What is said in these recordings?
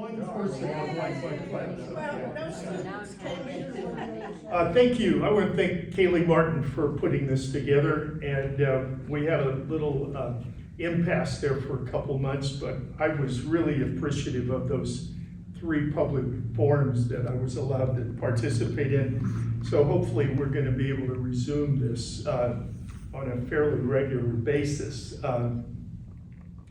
one person on Wi-Fi class. Well, no students came in. Thank you. I want to thank Kaylee Martin for putting this together, and we had a little impasse there for a couple months, but I was really appreciative of those 3 public forums that I was allowed to participate in. So hopefully we're going to be able to resume this on a fairly regular basis.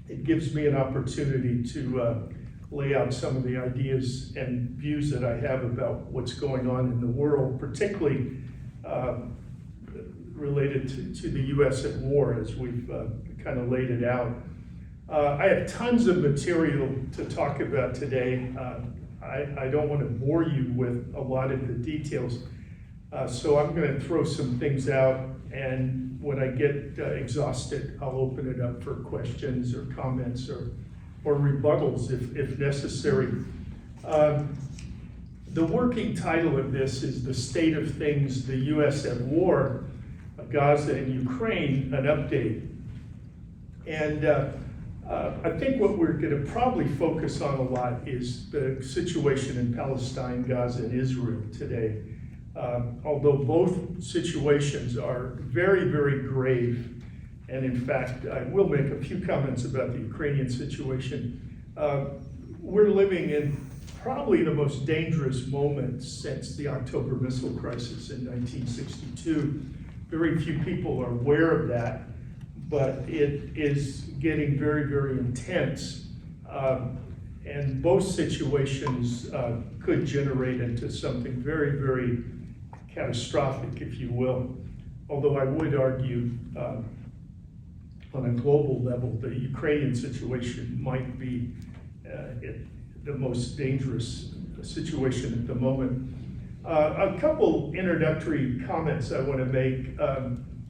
It gives me an opportunity to lay out some of the ideas and views that I have about what's going on in the world, particularly related to the U.S. at war, as we've kind of laid it out. I have tons of material to talk about today. I don't want to bore you with a lot of the details, so I'm going to throw some things out, and when I get exhausted, I'll open it up for questions or comments or rebuttals if necessary. The working title of this is The State of Things, the U.S. at War, Gaza and Ukraine, an update. And I think what we're going to probably focus on a lot is the situation in Palestine, Gaza, and Israel today. Although both situations are very, very grave, and in fact, I will make a few comments about the Ukrainian situation. We're living in probably the most dangerous moment since the October missile crisis in 1962. Very few people are aware of that, but it is getting very, very intense. And both situations could generate into something very, very catastrophic, if you will. Although I would argue on a global level, the Ukrainian situation might be the most dangerous situation at the moment. A couple introductory comments I want to make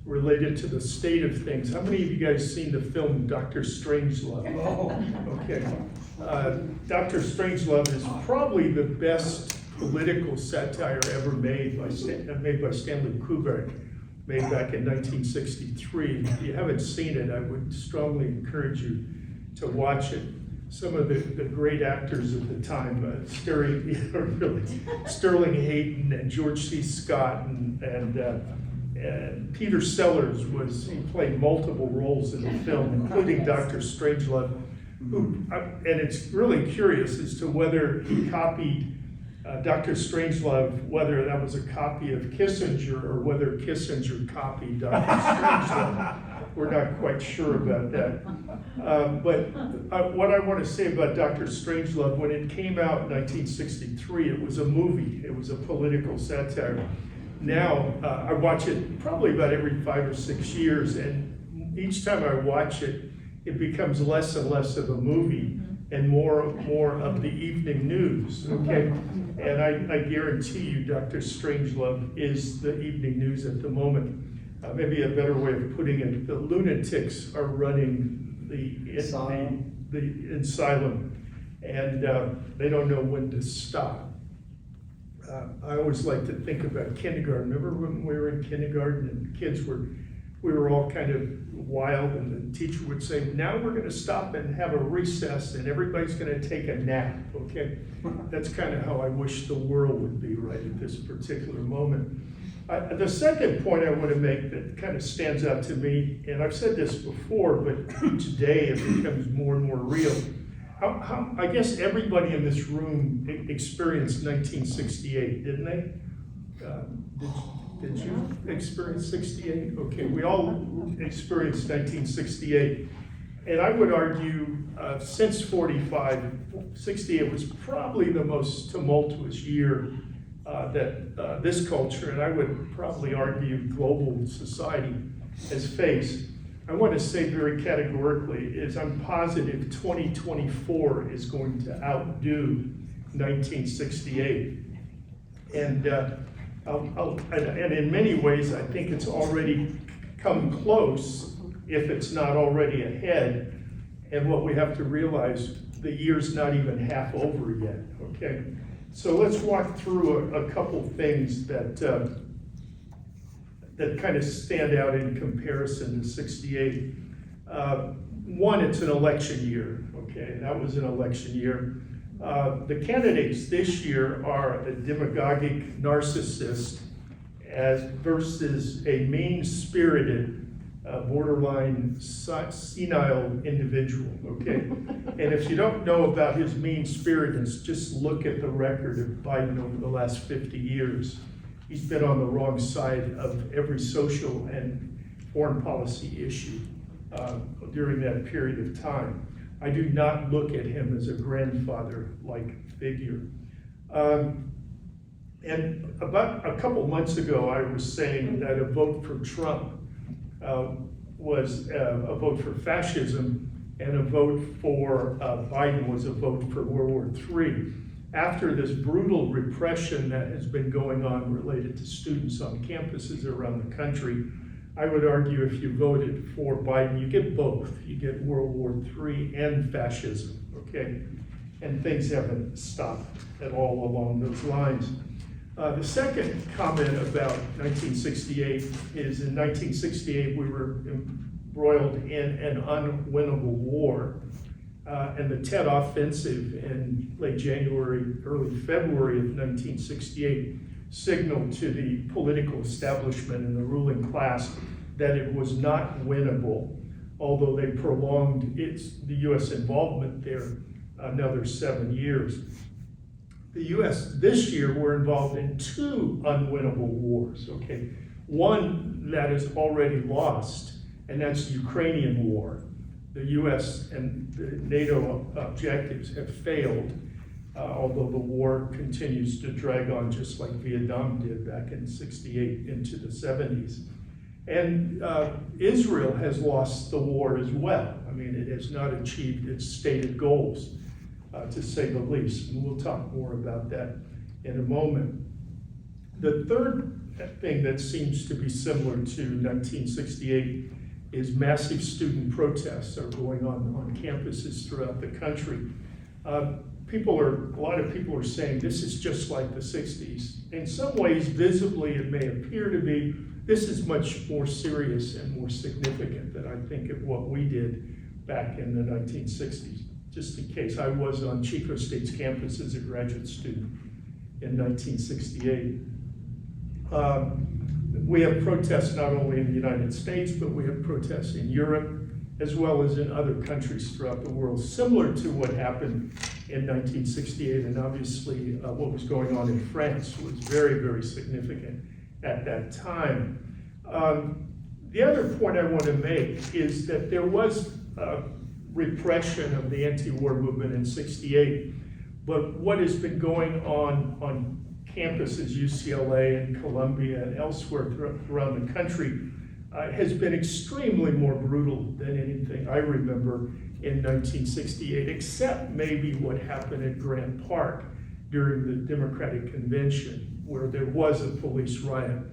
related to the state of things. How many of you guys seen the film Dr. Strangelove? Oh, okay. Dr. Strangelove is probably the best political satire ever made by Stanley Kubrick, made back in 1963. If you haven't seen it, I would strongly encourage you to watch it. Some of the great actors of the time, Sterling Hayden and George C. Scott and Peter Sellers he played multiple roles in the film, including Dr. Strangelove, and it's really curious as to whether he copied Dr. Strangelove, whether that was a copy of Kissinger or whether Kissinger copied Dr. Strangelove. We're not quite sure about that. But what I want to say about Dr. Strangelove, when it came out in 1963, it was a movie. It was a political satire. Now, I watch it probably about every 5 or 6 years, and each time I watch it, it becomes less and less of a movie and more of the evening news, okay? And I guarantee you Dr. Strangelove is the evening news at the moment. Maybe a better way of putting it, the lunatics are running the asylum, and they don't know when to stop. I always like to think about kindergarten. Remember when we were in kindergarten and we were all kind of wild, and the teacher would say, now we're going to stop and have a recess and everybody's going to take a nap, okay? That's kind of how I wish the world would be right at this particular moment. The second point I want to make that kind of stands out to me, and I've said this before, but each day it becomes more and more real. I guess everybody in this room experienced 1968, didn't they? Did you experience 68? Okay, we all experienced 1968. And I would argue since 68 was probably the most tumultuous year that this culture, and I would probably argue global society, has faced. I want to say very categorically is I'm positive 2024 is going to outdo 1968. And and in many ways, I think it's already come close, if it's not already ahead. And what we have to realize, the year's not even half over yet, okay? So let's walk through a couple things that kind of stand out in comparison to 68. One, it's an election year, okay? That was an election year. The candidates this year are a demagogic narcissist versus a mean-spirited, borderline senile individual, okay? And if you don't know about his mean-spiritedness, just look at the record of Biden over the last 50 years. He's been on the wrong side of every social and foreign policy issue during that period of time. I do not look at him as a grandfather-like figure. And about a couple months ago, I was saying that a vote for Trump was a vote for fascism, and a vote for Biden was a vote for World War III. After this brutal repression that has been going on related to students on campuses around the country, I would argue if you voted for Biden, you get both. You get World War III and fascism, okay? And things haven't stopped at all along those lines. The second comment about 1968 is in 1968 we were embroiled in an unwinnable war, and the Tet Offensive in late January, early February of 1968 signaled to the political establishment and the ruling class that it was not winnable, although they prolonged the U.S. involvement there another 7 years. The U.S. this year were involved in two unwinnable wars, okay? One that is already lost, and that's the Ukrainian war. The U.S. and the NATO objectives have failed, although the war continues to drag on just like Vietnam did back in '68 into the '70s. And Israel has lost the war as well. I mean, it has not achieved its stated goals, to say the least. And we'll talk more about that in a moment. The third thing that seems to be similar to 1968 is massive student protests are going on campuses throughout the country. A lot of people are saying this is just like the 60s. In some ways, visibly, it may appear to be. This is much more serious and more significant than I think of what we did back in the 1960s. Just in case, I was on Chico State's campus as a graduate student in 1968. We have protests not only in the United States, but we have protests in Europe, as well as in other countries throughout the world, similar to what happened in 1968. And obviously, what was going on in France was very, very significant at that time. The other point I want to make is that there was repression of the anti-war movement in '68, but what has been going on campuses, UCLA and Columbia and elsewhere around the country, has been extremely more brutal than anything I remember in 1968, except maybe what happened at Grant Park during the Democratic Convention, where there was a police riot.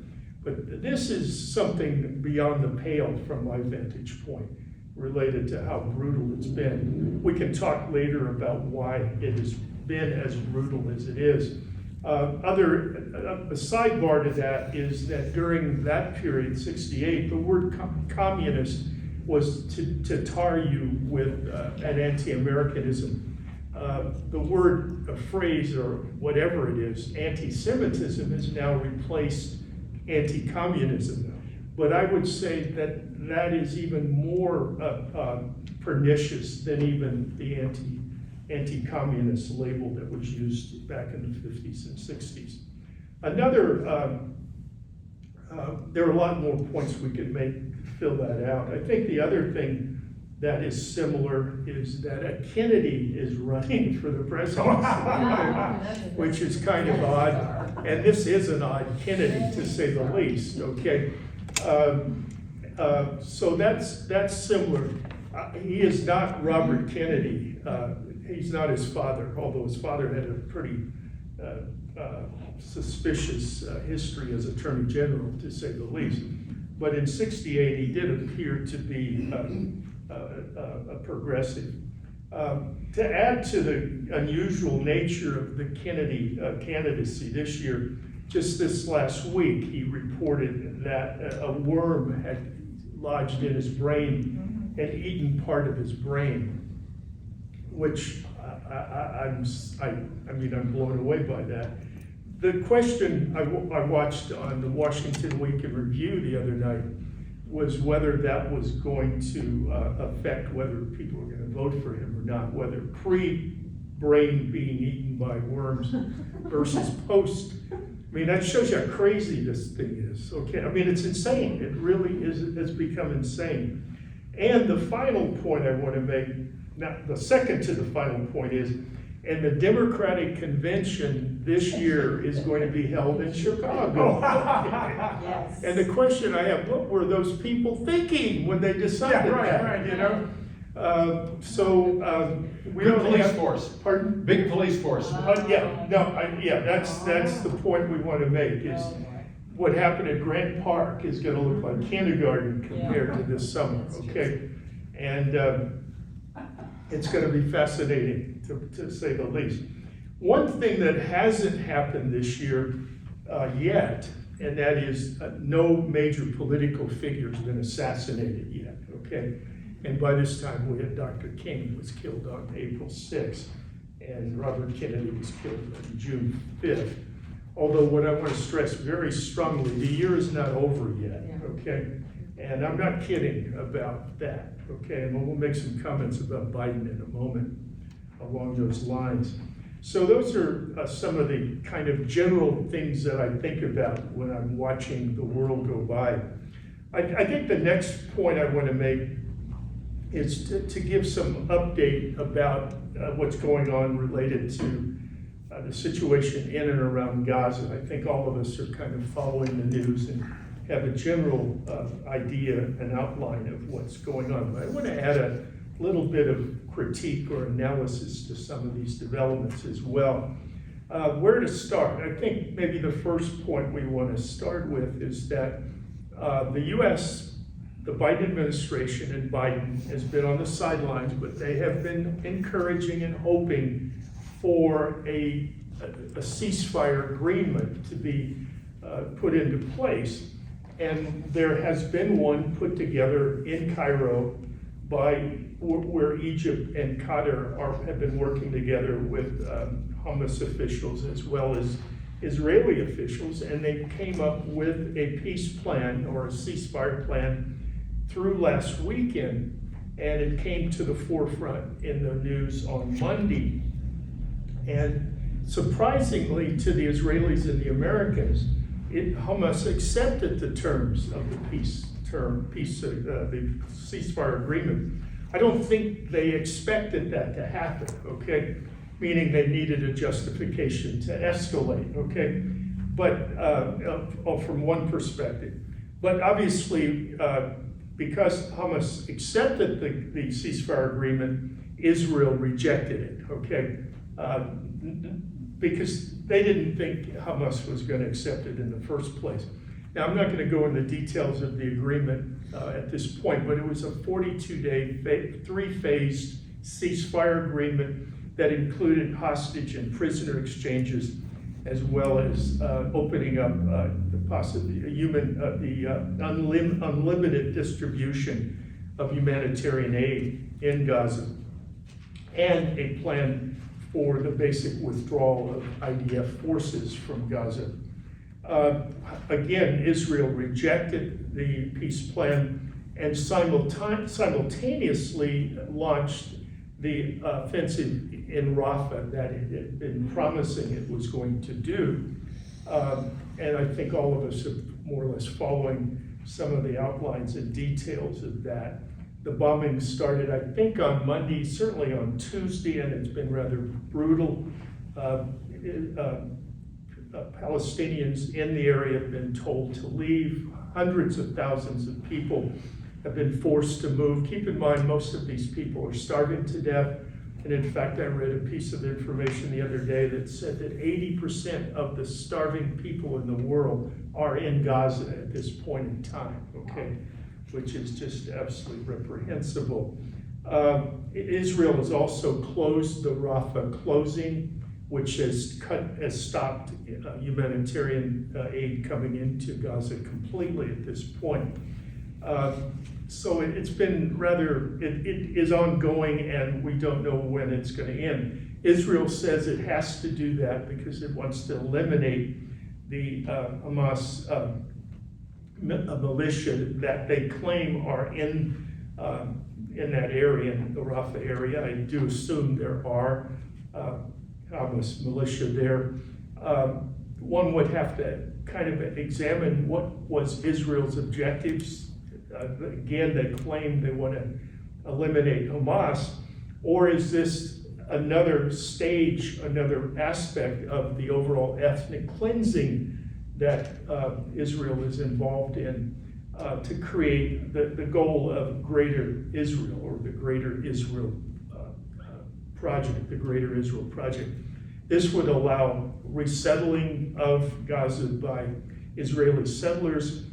But this is something beyond the pale from my vantage point, related to how brutal it's been. We can talk later about why it has been as brutal as it is. A sidebar to that is that during that period, '68, the word communist was to tar you with an anti-Americanism. The word, a phrase, or whatever it is, anti-Semitism, has now replaced anti-communism. But I would say that that is even more pernicious than even the anti-communist label that was used back in the 50s and 60s. There are a lot more points we could make to fill that out. I think the other thing that is similar is that Kennedy is running for the presidency, which is kind of odd. And this is an odd Kennedy, to say the least, okay? So that's similar. He is not Robert Kennedy. He's not his father, although his father had a pretty suspicious history as Attorney General, to say the least. But in '68, he did appear to be a progressive. To add to the unusual nature of the Kennedy candidacy this year, just this last week, he reported that a worm had lodged in his brain and eaten part of his brain, which I'm blown away by that. The question I watched on the Washington Week in Review the other night was whether that was going to affect whether people were going to vote for him or not, whether pre-brain being eaten by worms versus post. I mean, that shows you how crazy this thing is, okay? I mean, it's insane. It really is, it's become insane. And the final point I want to make, now the second to the final point is, and the Democratic convention this year is going to be held in Chicago. Yes. And the question I have, what were those people thinking when they decided that, you know? We Good don't police have, force. Pardon? Big police force. That's the point we want to make is what happened at Grant Park is going to look like kindergarten compared to this summer, okay? And it's going to be fascinating to say the least. One thing that hasn't happened this year yet, and that is no major political figure has been assassinated yet, okay? And by this time, we had Dr. King was killed on April 6th, and Robert Kennedy was killed on June 5th. Although what I want to stress very strongly, the year is not over yet, okay? And I'm not kidding about that, okay? And we'll make some comments about Biden in a moment along those lines. So those are some of the kind of general things that I think about when I'm watching the world go by. I think the next point I want to make is to give some update about what's going on related to the situation in and around Gaza. I think all of us are kind of following the news and have a general idea, an outline of what's going on. But I want to add a little bit of critique or analysis to some of these developments as well. Where to start? I think maybe the first point we want to start with is that the U.S., the Biden administration and Biden has been on the sidelines, but they have been encouraging and hoping for a ceasefire agreement to be put into place. And there has been one put together in Cairo by where Egypt and Qatar have been working together with Hamas officials as well as Israeli officials, and they came up with a peace plan or a ceasefire plan through last weekend, and it came to the forefront in the news on Monday. And surprisingly to the Israelis and the Americans, Hamas accepted the terms of the the ceasefire agreement. I don't think they expected that to happen, okay? Meaning they needed a justification to escalate, okay? But from one perspective. But obviously, because Hamas accepted the ceasefire agreement, Israel rejected it, okay? Because they didn't think Hamas was going to accept it in the first place. Now, I'm not going to go into details of the agreement at this point, but it was a 42-day, three-phased ceasefire agreement that included hostage and prisoner exchanges, as well as opening up the unlimited distribution of humanitarian aid in Gaza, and a plan for the basic withdrawal of IDF forces from Gaza. Again, Israel rejected the peace plan and simultaneously launched the offensive in Rafah that it had been promising it was going to do. And I think all of us are more or less following some of the outlines and details of that. The bombing started, I think, on Monday, certainly on Tuesday, and it's been rather brutal. Palestinians in the area have been told to leave. Hundreds of thousands of people have been forced to move. Keep in mind, most of these people are starving to death. And in fact, I read a piece of information the other day that said that 80% of the starving people in the world are in Gaza at this point in time, okay? Which is just absolutely reprehensible. Israel has also closed the Rafah closing, which has stopped humanitarian aid coming into Gaza completely at this point. So it's been rather, it is ongoing, and we don't know when it's going to end. Israel says it has to do that because it wants to eliminate the Hamas militia that they claim are in that area, in the Rafah area. I do assume there are Hamas militia there. One would have to kind of examine what was Israel's objectives. Again, they claim they want to eliminate Hamas, or is this another stage, another aspect of the overall ethnic cleansing that Israel is involved in to create the goal of Greater Israel, or the Greater Israel Project, the Greater Israel Project. This would allow resettling of Gaza by Israeli settlers,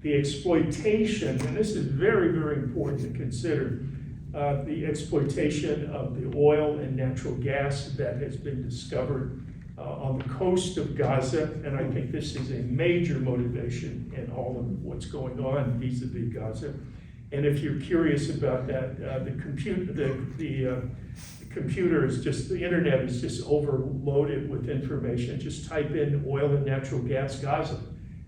the exploitation, and this is very, very important to consider, the exploitation of the oil and natural gas that has been discovered on the coast of Gaza, and I think this is a major motivation in all of what's going on vis-a-vis Gaza. And if you're curious about that, the computer is just, the internet is just overloaded with information. Just type in oil and natural gas Gaza,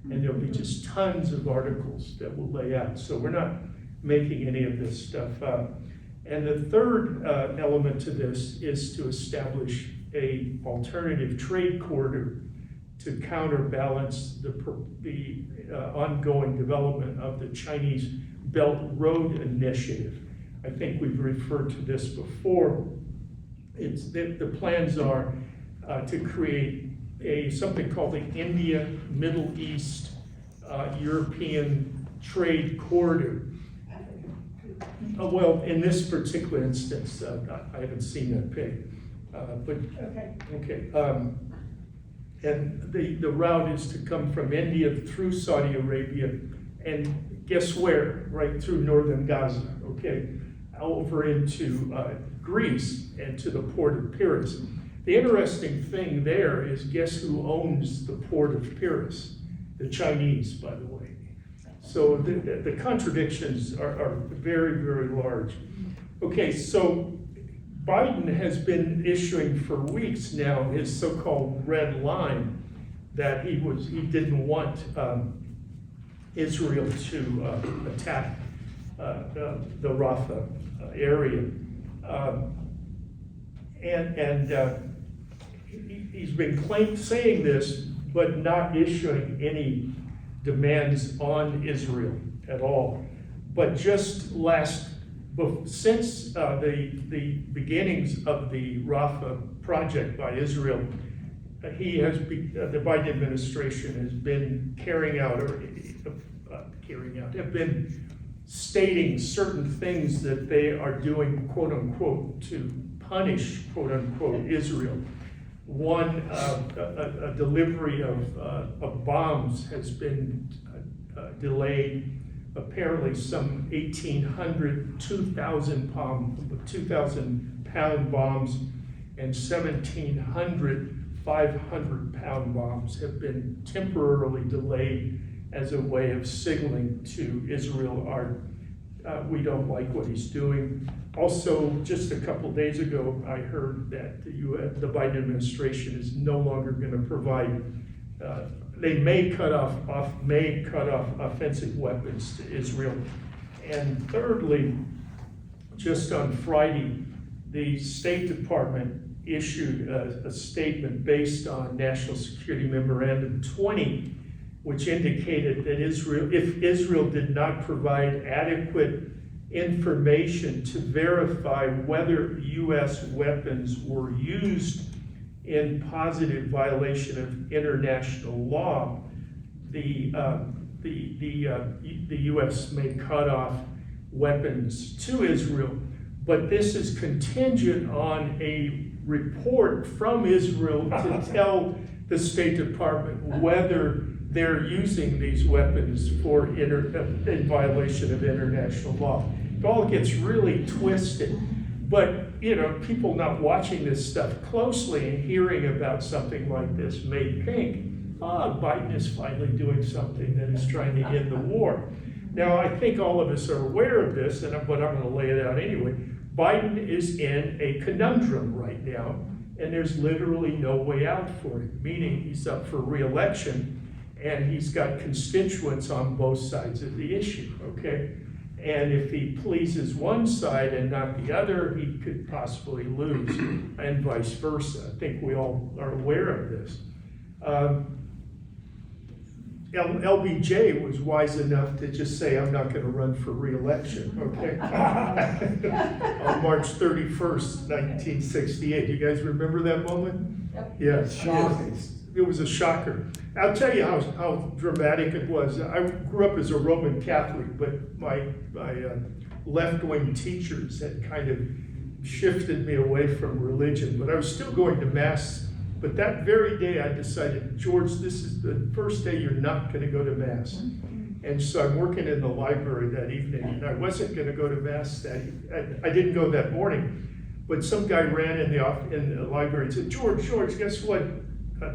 and there'll be just tons of articles that will lay out. So we're not making any of this stuff up. And the third element to this is to establish a alternative trade corridor to counterbalance the ongoing development of the Chinese Belt Road Initiative. I think we've referred to this before. The plans are to create something called the India Middle East European Trade Corridor. Well, in this particular instance, I haven't seen that pig, but okay. And the route is to come from India through Saudi Arabia, and guess where? Right through northern Gaza, okay, over into Greece and to the port of Piraeus. The interesting thing there is, guess who owns the port of Piraeus? The Chinese, by the way. So the contradictions are very, very large. Okay, so Biden has been issuing for weeks now his so-called red line that he didn't want Israel to attack the Rafah area. He's been saying this, but not issuing any demands on Israel at all. But just since the beginnings of the Rafah project by Israel, the Biden administration has been have been stating certain things that they are doing, quote unquote, to punish, quote unquote, Israel. One, a delivery of bombs has been delayed. Apparently some 1,800, 2,000 pound bombs and 1,700 500-pound bombs have been temporarily delayed as a way of signaling to Israel, we don't like what he's doing. Also, just a couple days ago, I heard that the Biden administration is no longer going to provide. They may cut off offensive weapons to Israel. And thirdly, just on Friday, the State Department issued a statement based on National Security Memorandum 20, which indicated that if Israel did not provide adequate information to verify whether U.S. weapons were used in positive violation of international law, the U.S. may cut off weapons to Israel. But this is contingent on a report from Israel to tell the State Department whether they're using these weapons in violation of international law. It all gets really twisted. But, people not watching this stuff closely and hearing about something like this may think, Biden is finally doing something that is trying to end the war. Now, I think all of us are aware of this, but I'm going to lay it out anyway. Biden is in a conundrum right now. and there's literally no way out for him, meaning he's up for re-election, and he's got constituents on both sides of the issue, okay? And if he pleases one side and not the other, he could possibly lose, and vice versa. I think we all are aware of this. LBJ was wise enough to just say, I'm not gonna run for re-election, okay? On March 31st, 1968. You guys remember that moment? Yep. Yeah. Shocking. It was a shocker. I'll tell you how dramatic it was. I grew up as a Roman Catholic, but my left-wing teachers had kind of shifted me away from religion, but I was still going to Mass. But that very day I decided, George, this is the first day you're not gonna go to Mass. And so I'm working in the library that evening, and I wasn't gonna go to Mass I didn't go that morning, but some guy ran in the library and said, George, guess what?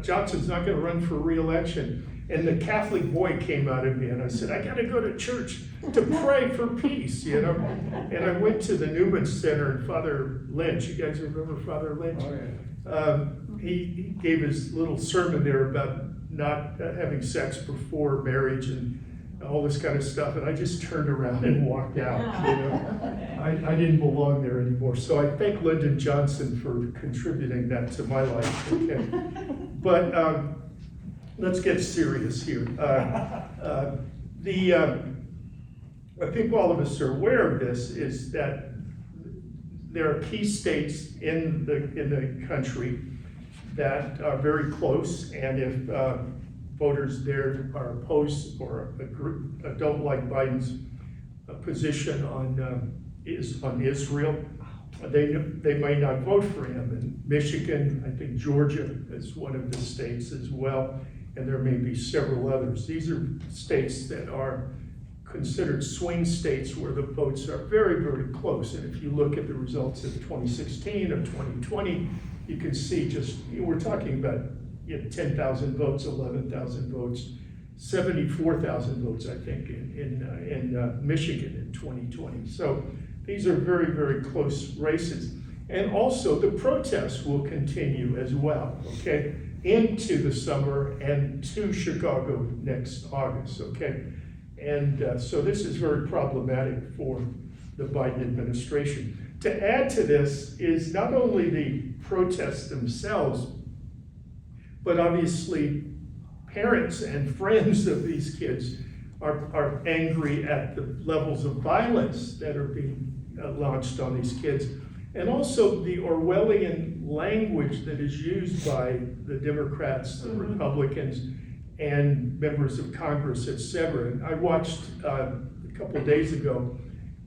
Johnson's not gonna run for re-election. And the Catholic boy came out of me, and I said, I gotta go to church to pray for peace, you know? And I went to the Newman Center, and Father Lynch, you guys remember Father Lynch? Oh, yeah. He gave his little sermon there about not having sex before marriage and all this kind of stuff, and I just turned around and walked out, you know? I didn't belong there anymore, so I thank Lyndon Johnson for contributing that to my life, okay? But let's get serious here. I think all of us are aware of this, is that there are key states in the country that are very close, and if voters there are opposed or don't like Biden's position on Israel, they may not vote for him. In Michigan, I think Georgia is one of the states as well, and there may be several others. These are states that are considered swing states where the votes are very, very close. And if you look at the results of 2016 or 2020, you can see we're talking about 10,000 votes, 11,000 votes, 74,000 votes, I think, in Michigan in 2020. So these are very, very close races. And also the protests will continue as well, okay, into the summer and to Chicago next August, okay? And so this is very problematic for the Biden administration. To add to this is not only the protests themselves, but obviously parents and friends of these kids are angry at the levels of violence that are being launched on these kids. And also the Orwellian language that is used by the Democrats, the Republicans, and members of Congress, etc. And I watched a couple of days ago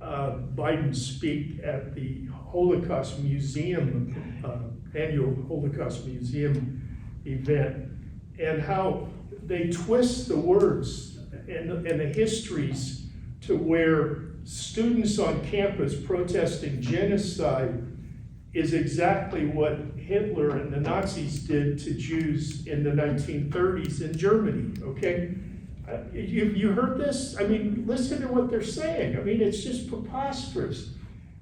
Biden speak at the Holocaust Museum, annual Holocaust Museum event, and how they twist the words and the histories to where students on campus protesting genocide is exactly what Hitler and the Nazis did to Jews in the 1930s in Germany, okay? You heard this? I mean, listen to what they're saying. I mean, it's just preposterous.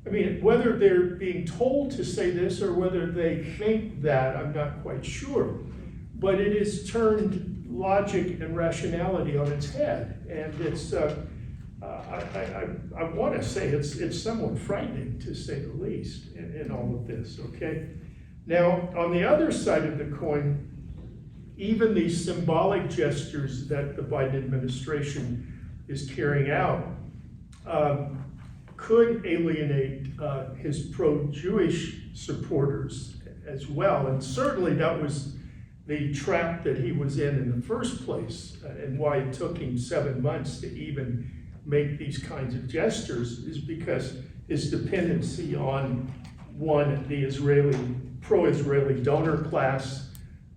I mean, whether they're being told to say this or whether they think that, I'm not quite sure. But it has turned logic and rationality on its head. And it's, I want to say it's somewhat frightening, to say the least, in all of this, okay? Now, on the other side of the coin, even these symbolic gestures that the Biden administration is carrying out could alienate his pro-Jewish supporters as well. And certainly that was the trap that he was in the first place, and why it took him 7 months to even make these kinds of gestures, is because his dependency on, one, the pro-Israeli donor class,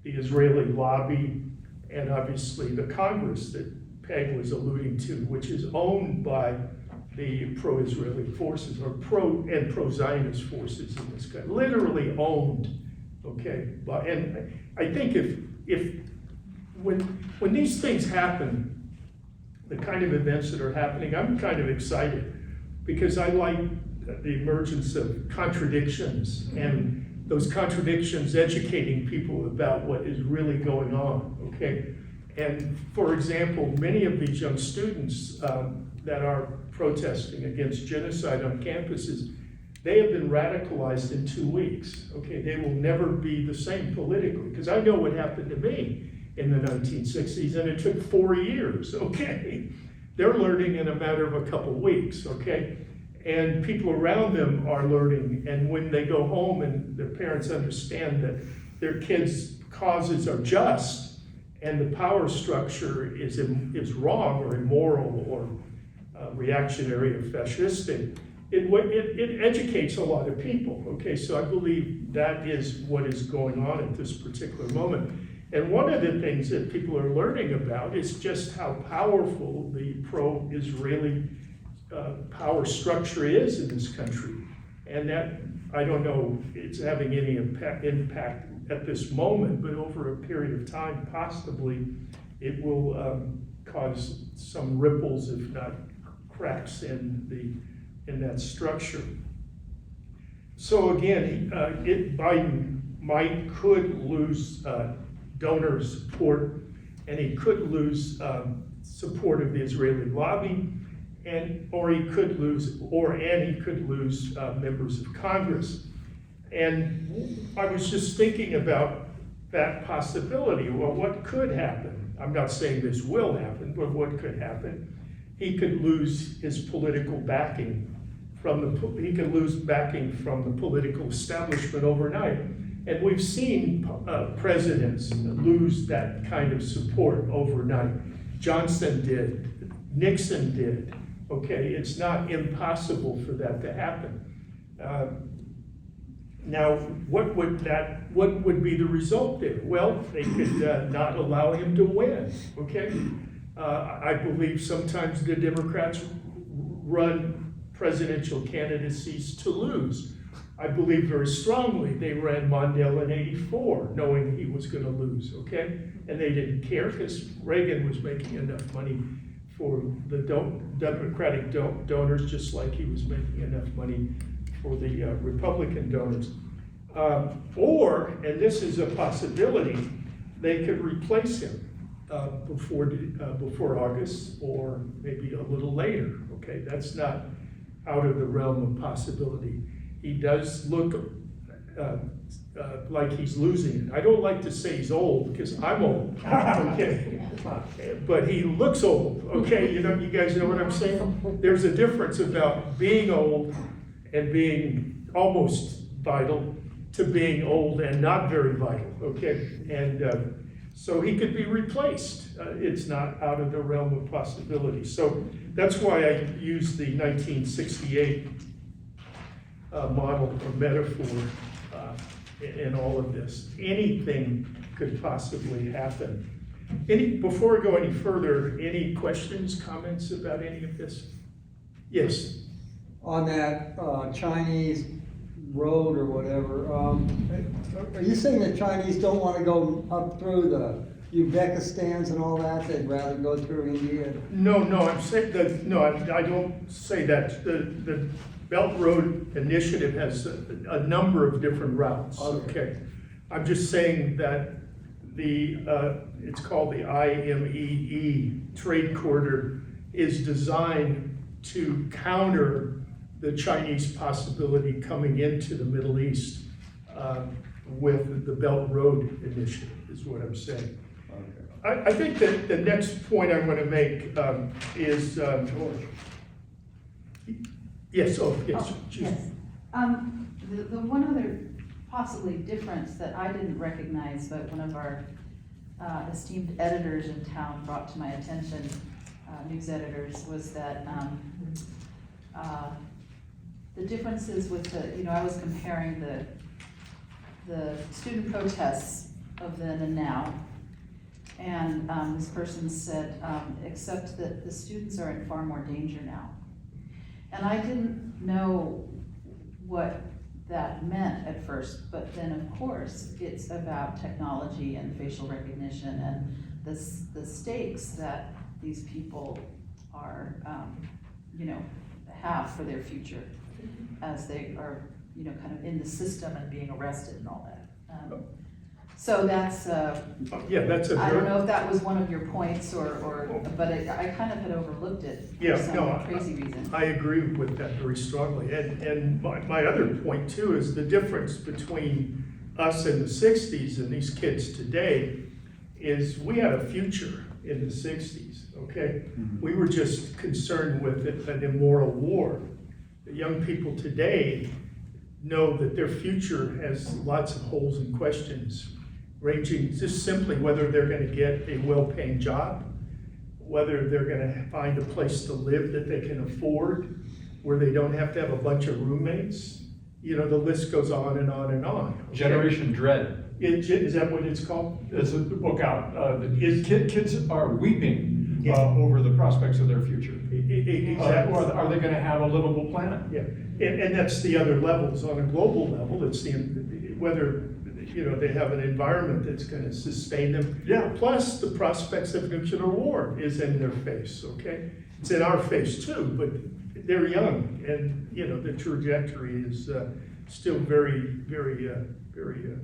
the Israeli lobby, and obviously the Congress that Peg was alluding to, which is owned by the pro-Israeli forces, or pro-Zionist forces in this country, literally owned, okay? And I think when these things happen, the kind of events that are happening, I'm kind of excited, because I like the emergence of contradictions and those contradictions, educating people about what is really going on, okay? And for example, many of these young students that are protesting against genocide on campuses, they have been radicalized in 2 weeks, okay? They will never be the same politically, because I know what happened to me in the 1960s, and it took 4 years, okay? They're learning in a matter of a couple weeks, okay? And people around them are learning, and when they go home and their parents understand that their kids' causes are just, and the power structure is wrong or immoral or reactionary or fascistic, it educates a lot of people, okay? So I believe that is what is going on at this particular moment. And one of the things that people are learning about is just how powerful the pro-Israeli power structure is in this country. And that, I don't know, it's having any impact at this moment, but over a period of time, possibly, it will cause some ripples, if not cracks, in that structure. So again, Biden could lose donor support, and he could lose support of the Israeli lobby, and he could lose members of Congress. And I was just thinking about that possibility. Well, what could happen? I'm not saying this will happen, but what could happen? He could lose his political backing he could lose backing from the political establishment overnight. And we've seen presidents lose that kind of support overnight. Johnson did, Nixon did, okay? It's not impossible for that to happen. Now, what would be the result there? Well, they could not allow him to win, okay? I believe sometimes the Democrats run presidential candidacies to lose. I believe very strongly they ran Mondale in '84, knowing he was going to lose, okay? And they didn't care because Reagan was making enough money for the Democratic donors, just like he was making enough money for the Republican donors. Or, and this is a possibility, they could replace him before August, or maybe a little later, okay? That's not out of the realm of possibility. He does look like he's losing it. I don't like to say he's old, because I'm old, okay? But he looks old, okay? You guys know what I'm saying? There's a difference about being old and being almost vital to being old and not very vital, okay? And so he could be replaced. It's not out of the realm of possibility. So that's why I use the 1968 model or metaphor in all of this. Anything could possibly happen. Before I go any further, any questions, comments about any of this? Yes? On that Chinese road or whatever, are you saying the Chinese don't want to go up through the Uzbekistans and all that? They'd rather go through India? No, I'm saying that, no, I don't say that. The Belt Road Initiative has a number of different routes, okay? I'm just saying that it's called the IMEE trade corridor is designed to counter the Chinese possibility coming into the Middle East with the Belt Road Initiative, is what I'm saying. Okay. I think that the next point I want to make is George. Yes, yes. Yes. The one other possibly difference that I didn't recognize, but one of our esteemed editors in town brought to my attention, news editors, was that the differences with I was comparing the student protests of then and now, and this person said, except that the students are in far more danger now. And I didn't know what that meant at first, but then of course it's about technology and facial recognition and the stakes that these people are, have for their future as they are you know, kind of in the system and being arrested and all that. So that's, Yeah, that's a I don't very, know if that was one of your points but I kind of had overlooked it Yeah, for no, some crazy reason. I agree with that very strongly. And my other point too is the difference between us in the sixties and these kids today is we had a future in the sixties, okay? We were just concerned with an immoral war. The young people today know that their future has lots of holes and questions, ranging just simply whether they're gonna get a well-paying job, whether they're gonna find a place to live that they can afford, where they don't have to have a bunch of roommates. You know, the list goes on and on and on. Okay? Generation Dread. Is that what it's called? There's a book out. Kids are weeping Yeah. over the prospects of their future. Exactly. Or are they going to have a livable planet? Yeah, and that's the other levels. On a global level, it's whether, you know, they have an environment that's gonna sustain them. Yeah. Plus, the prospects of nuclear war is in their face, okay? It's in our face too, but they're young, and, you know, the trajectory is still very, very, very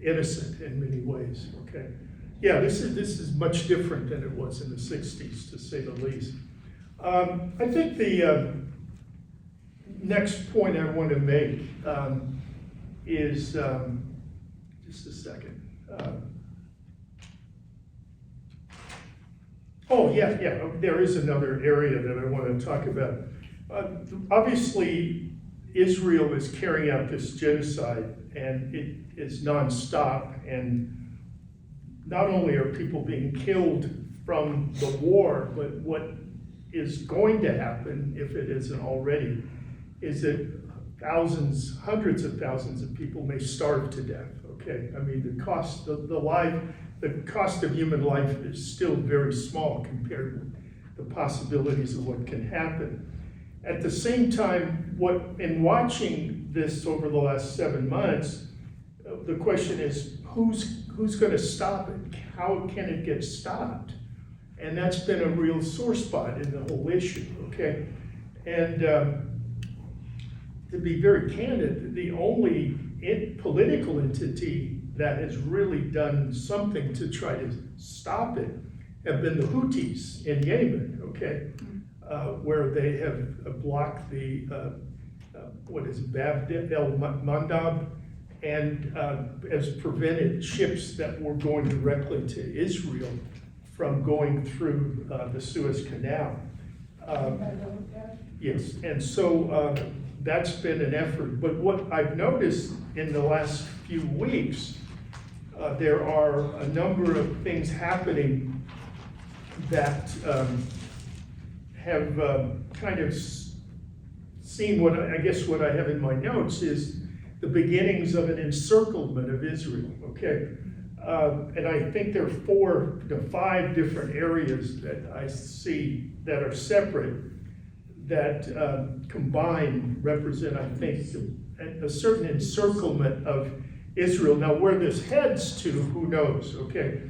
innocent in many ways, okay? Yeah, this is much different than it was in the sixties, to say the least. I think the next point I want to make is, just a second. Oh, yeah, there is another area that I want to talk about. Obviously, Israel is carrying out this genocide, and it is nonstop, and not only are people being killed from the war, but what is going to happen, if it isn't already, is that thousands, hundreds of thousands of people may starve to death, okay? I mean, the cost of human life is still very small compared with the possibilities of what can happen. At the same time, in watching this over the last 7 months, the question is, who's gonna stop it? How can it get stopped? And that's been a real sore spot in the whole issue, okay? And to be very candid, the only political entity that has really done something to try to stop it have been the Houthis in Yemen, okay? Where they have blocked the, Bab el-Mandab, and has prevented ships that were going directly to Israel from going through the Suez Canal. Yes, and so that's been an effort. But what I've noticed in the last few weeks, there are a number of things happening that have kind of seen what I have in my notes is the beginnings of an encirclement of Israel, okay? And I think there are 4 to 5 different areas that I see that are separate that combined represent, I think, a certain encirclement of Israel. Now, where this heads to, who knows, okay?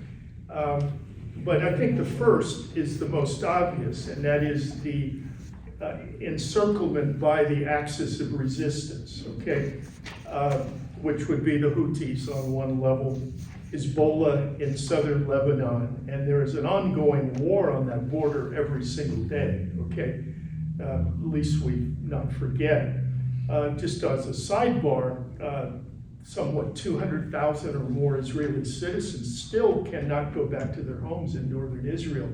But I think the first is the most obvious, and that is the encirclement by the axis of resistance, okay? Which would be the Houthis on one level, Hezbollah in southern Lebanon, and there is an ongoing war on that border every single day, okay? At least we not forget. Just as a sidebar, somewhat 200,000 or more Israeli citizens still cannot go back to their homes in northern Israel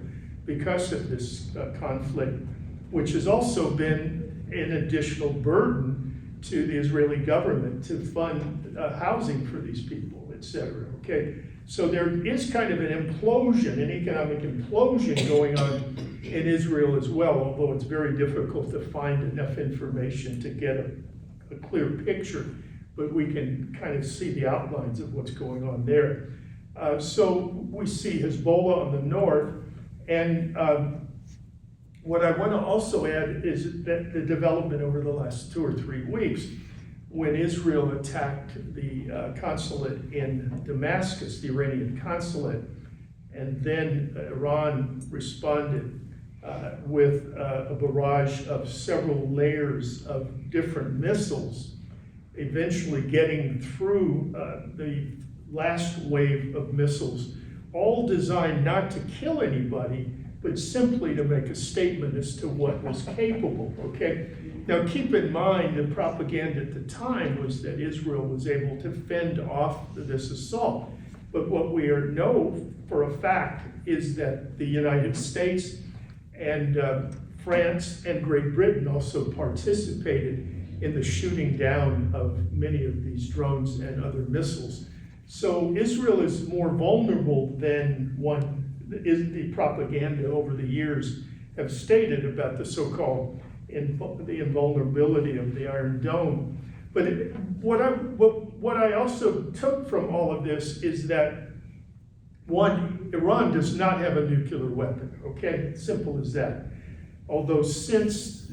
because of this conflict, which has also been an additional burden to the Israeli government to fund housing for these people, et cetera, okay? So there is kind of an implosion, an economic implosion going on in Israel as well, although it's very difficult to find enough information to get a clear picture, but we can kind of see the outlines of what's going on there. So we see Hezbollah on the north, and what I want to also add is that the development over the last 2 or 3 weeks, when Israel attacked the consulate in Damascus, the Iranian consulate, and then Iran responded with a barrage of several layers of different missiles eventually getting through the last wave of missiles, all designed not to kill anybody, but simply to make a statement as to what was capable, okay? Now keep in mind, the propaganda at the time was that Israel was able to fend off this assault. But what we know for a fact is that the United States and France and Great Britain also participated in the shooting down of many of these drones and other missiles. So Israel is more vulnerable than the propaganda over the years have stated about the so-called the invulnerability of the Iron Dome. But what I also took from all of this is that, one, Iran does not have a nuclear weapon, okay? Simple as that. Although since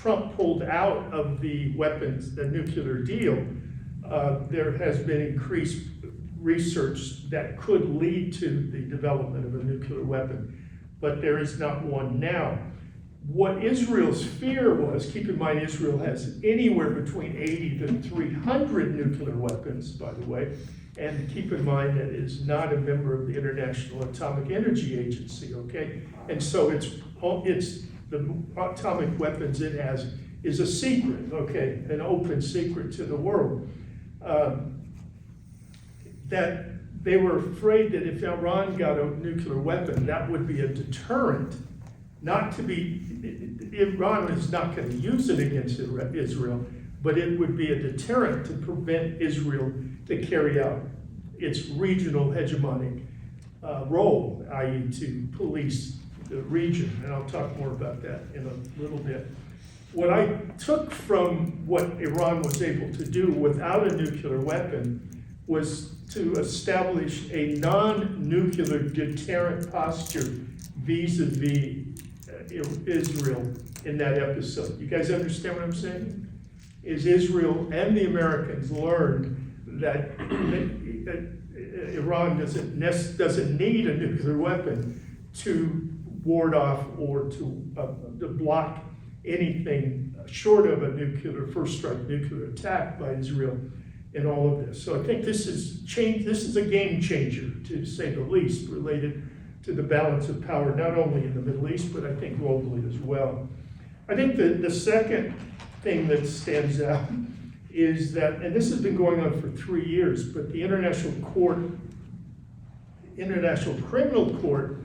Trump pulled out of the nuclear deal, there has been increased research that could lead to the development of a nuclear weapon, but there is not one now. What Israel's fear was, keep in mind Israel has anywhere between 80 to 300 nuclear weapons, by the way, and keep in mind that it is not a member of the International Atomic Energy Agency, okay? And so it's the atomic weapons it has is a secret, okay? An open secret to the world. That they were afraid that if Iran got a nuclear weapon, that would be a deterrent. Iran is not going to use it against Israel, but it would be a deterrent to prevent Israel to carry out its regional hegemonic role, i.e. to police the region. And I'll talk more about that in a little bit. What I took from what Iran was able to do without a nuclear weapon was to establish a non-nuclear deterrent posture vis-a-vis Israel in that episode. You guys understand what I'm saying? Is Israel and the Americans learned that Iran doesn't need a nuclear weapon to ward off or to block anything short of a first strike nuclear attack by Israel in all of this. So I think this is a game changer, to say the least, related to the balance of power, not only in the Middle East, but I think globally as well. I think the second thing that stands out is that, and this has been going on for 3 years, but the International Criminal Court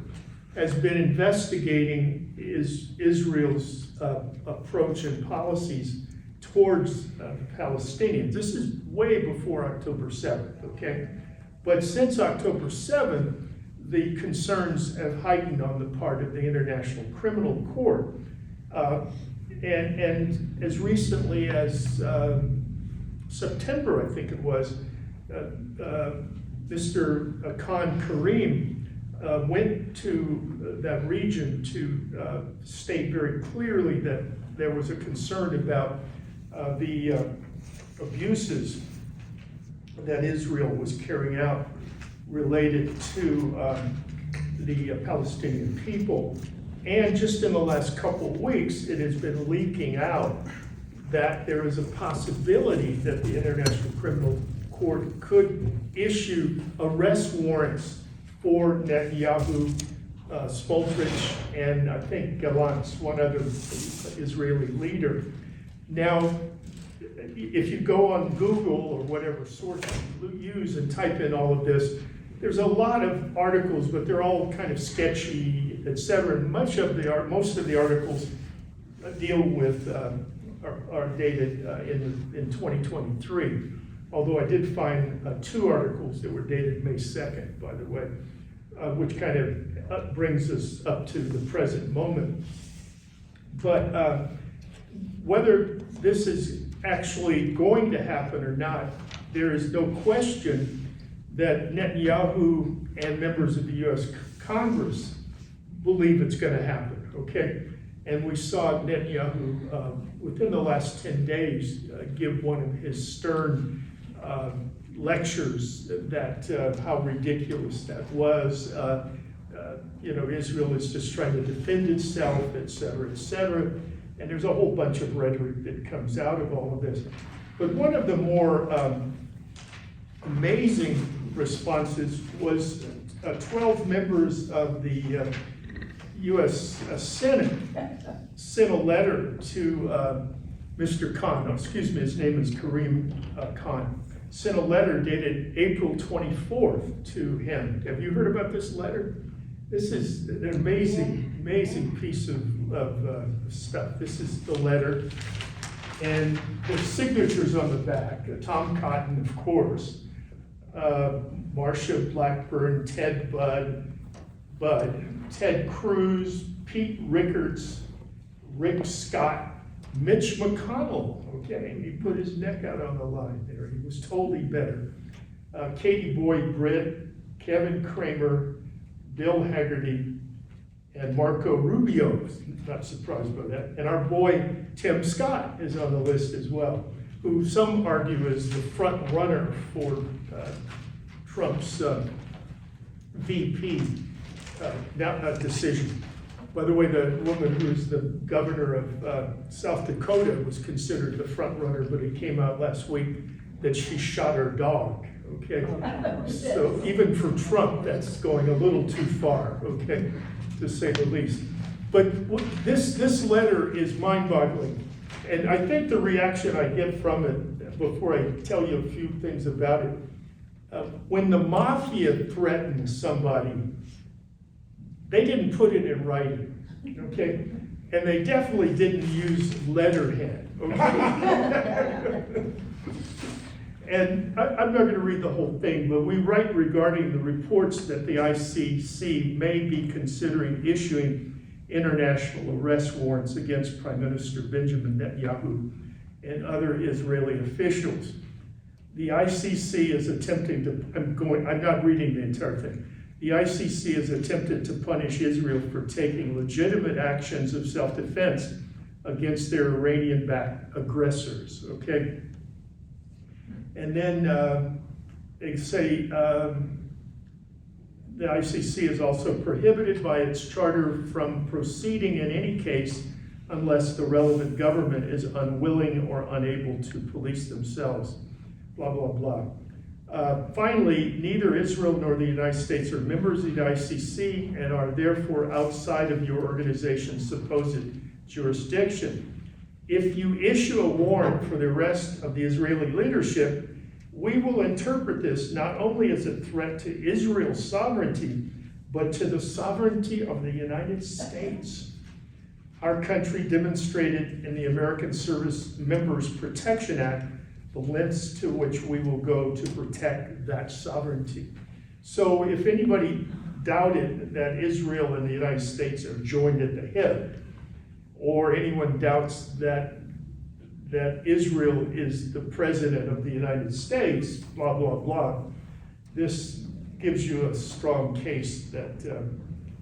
has been investigating Israel's approach and policies towards Palestinians. This is way before October 7th, okay? But since October 7th, the concerns have heightened on the part of the International Criminal Court. And as recently as September, I think it was, Mr. Khan Karim went to that region to state very clearly that there was a concern about the abuses that Israel was carrying out related to the Palestinian people. And just in the last couple of weeks, it has been leaking out that there is a possibility that the International Criminal Court could issue arrest warrants for Netanyahu, Smotrich, and I think Gallant, one other Israeli leader. Now, if you go on Google or whatever source you use and type in all of this, there's a lot of articles, but they're all kind of sketchy, etc. And most of the articles deal with are dated in 2023. Although I did find 2 articles that were dated May 2nd, by the way, which kind of brings us up to the present moment. But whether this is actually going to happen or not, there is no question that Netanyahu and members of the U.S. Congress believe it's going to happen, okay? And we saw Netanyahu within the last 10 days give one of his stern lectures that how ridiculous that was. Israel is just trying to defend itself, et cetera, et cetera. And there's a whole bunch of rhetoric that comes out of all of this. But one of the more amazing responses was 12 members of the U.S. Senate sent a letter to Mr. Khan, excuse me, his name is Kareem Khan, sent a letter dated April 24th to him. Have you heard about this letter? This is an amazing piece of stuff. This is the letter. And the signatures on the back, Tom Cotton, of course, Marcia Blackburn, Ted Budd, Ted Cruz, Pete Rickards, Rick Scott, Mitch McConnell, okay, he put his neck out on the line there. He was told he better. Katie Boyd Britt, Kevin Kramer, Bill Haggerty, and Marco Rubio, not surprised by that. And our boy Tim Scott is on the list as well, who some argue is the front runner for Trump's VP decision. By the way, the woman who is the governor of South Dakota was considered the front runner, but it came out last week that she shot her dog, okay? So even for Trump, that's going a little too far, okay, to say the least. But this letter is mind-boggling. And I think the reaction I get from it, before I tell you a few things about it, when the mafia threatens somebody, they didn't put it in writing, okay? And they definitely didn't use letterhead, okay? And I'm not going to read the whole thing, but we write regarding the reports that the ICC may be considering issuing international arrest warrants against Prime Minister Benjamin Netanyahu and other Israeli officials. The ICC is attempting to, I'm not reading the entire thing. The ICC has attempted to punish Israel for taking legitimate actions of self-defense against their Iranian-backed aggressors, okay? And then they say the ICC is also prohibited by its charter from proceeding in any case unless the relevant government is unwilling or unable to police themselves, blah, blah, blah. Finally, neither Israel nor the United States are members of the ICC and are therefore outside of your organization's supposed jurisdiction. If you issue a warrant for the arrest of the Israeli leadership, we will interpret this not only as a threat to Israel's sovereignty, but to the sovereignty of the United States. Our country demonstrated in the American Service Members Protection Act the lengths to which we will go to protect that sovereignty. So if anybody doubted that Israel and the United States are joined at the hip, or anyone doubts that Israel is the president of the United States, blah, blah, blah, this gives you a strong case that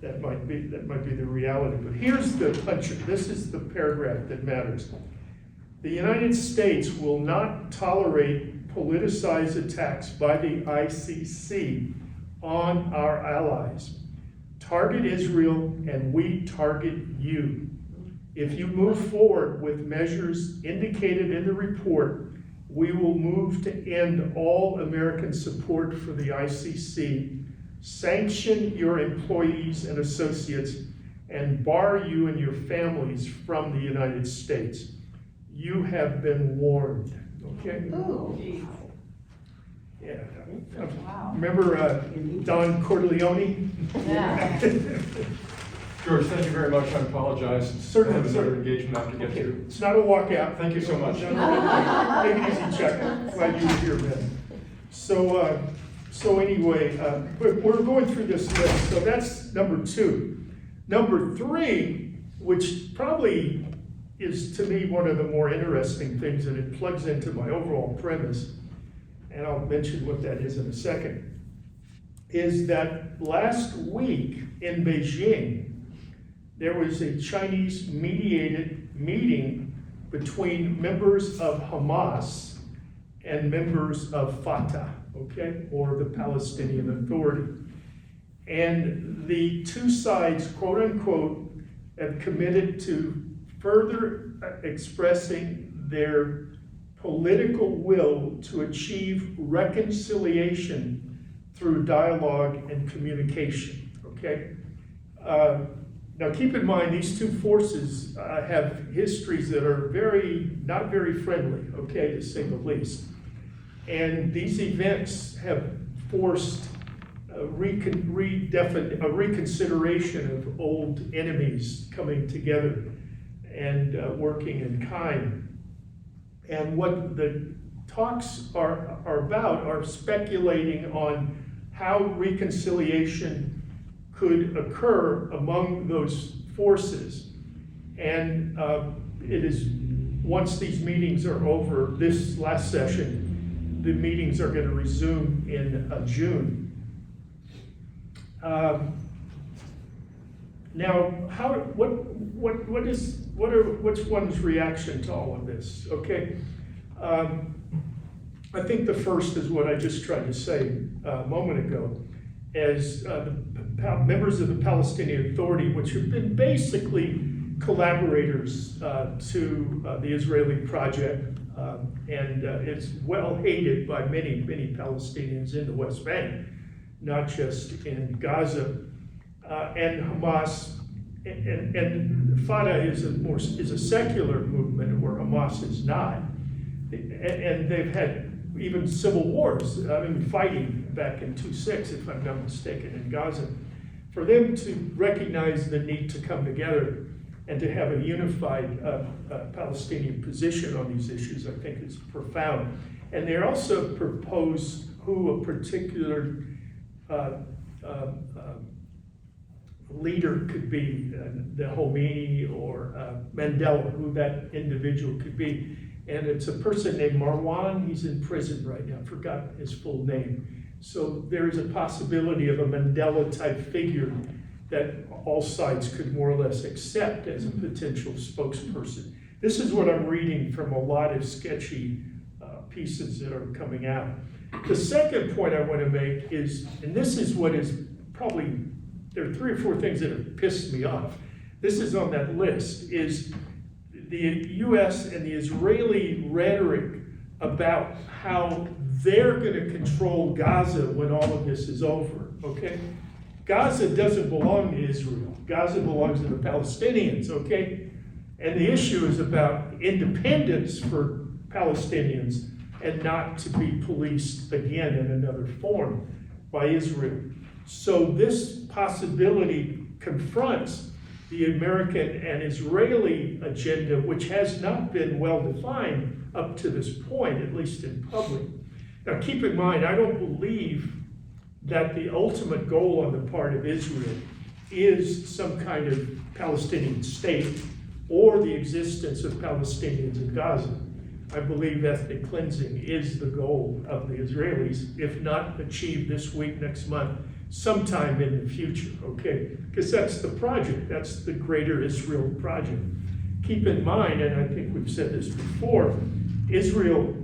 that might be the reality. But here's the puncher. This is the paragraph that matters. The United States will not tolerate politicized attacks by the ICC on our allies. Target Israel and we target you. If you move forward with measures indicated in the report, we will move to end all American support for the ICC, sanction your employees and associates, and bar you and your families from the United States. You have been warned, okay? Ooh. Yeah. Wow. Remember Don Corleone? Yeah. George, thank you very much. I apologize. Certainly, I have another certainly. engagement I have to get Okay, to. it's not a walkout. Thank you so much. No, no, take it easy, Chuck. Glad you were here, man. So anyway, we're going through this list. So that's number 2. Number 3, which probably is to me one of the more interesting things, and it plugs into my overall premise, and I'll mention what that is in a second, is that last week in Beijing, there was a Chinese mediated meeting between members of Hamas and members of Fatah, okay, or the Palestinian Authority. And the two sides, quote unquote, have committed to further expressing their political will to achieve reconciliation through dialogue and communication, okay? Now keep in mind, these two forces have histories that are not very friendly, okay, to say the least. And these events have forced a reconsideration of old enemies coming together and working in kind. And what the talks are about are speculating on how reconciliation could occur among those forces. And it is, once these meetings are over, this last session, the meetings are going to resume in June. Now, what's one's reaction to all of this? Okay, I think the first is what I just tried to say a moment ago, as the members of the Palestinian Authority, which have been basically collaborators to the Israeli project, and it's well hated by many Palestinians in the West Bank, not just in Gaza, and Hamas, and Fatah is a secular movement where Hamas is not, and they've had even civil wars, fighting back in 2006, if I'm not mistaken, in Gaza. For them to recognize the need to come together and to have a unified Palestinian position on these issues, I think is profound. And they also propose who a particular leader could be, the Khomeini or Mandela, who that individual could be. And it's a person named Marwan. He's in prison right now. I forgot his full name. So there is a possibility of a Mandela-type figure that all sides could more or less accept as a potential spokesperson. This is what I'm reading from a lot of sketchy pieces that are coming out. The second point I want to make is, and this is what is probably, there are 3 or 4 things that have pissed me off. This is on that list, is the US and the Israeli rhetoric about how they're going to control Gaza when all of this is over, okay? Gaza doesn't belong to Israel. Gaza belongs to the Palestinians, okay? And the issue is about independence for Palestinians and not to be policed again in another form by Israel. So this possibility confronts the American and Israeli agenda, which has not been well defined up to this point, at least in public. Now keep in mind, I don't believe that the ultimate goal on the part of Israel is some kind of Palestinian state or the existence of Palestinians in Gaza. I believe ethnic cleansing is the goal of the Israelis, if not achieved this week, next month, sometime in the future, okay? Because that's the project, that's the Greater Israel Project. Keep in mind, and I think we've said this before, Israel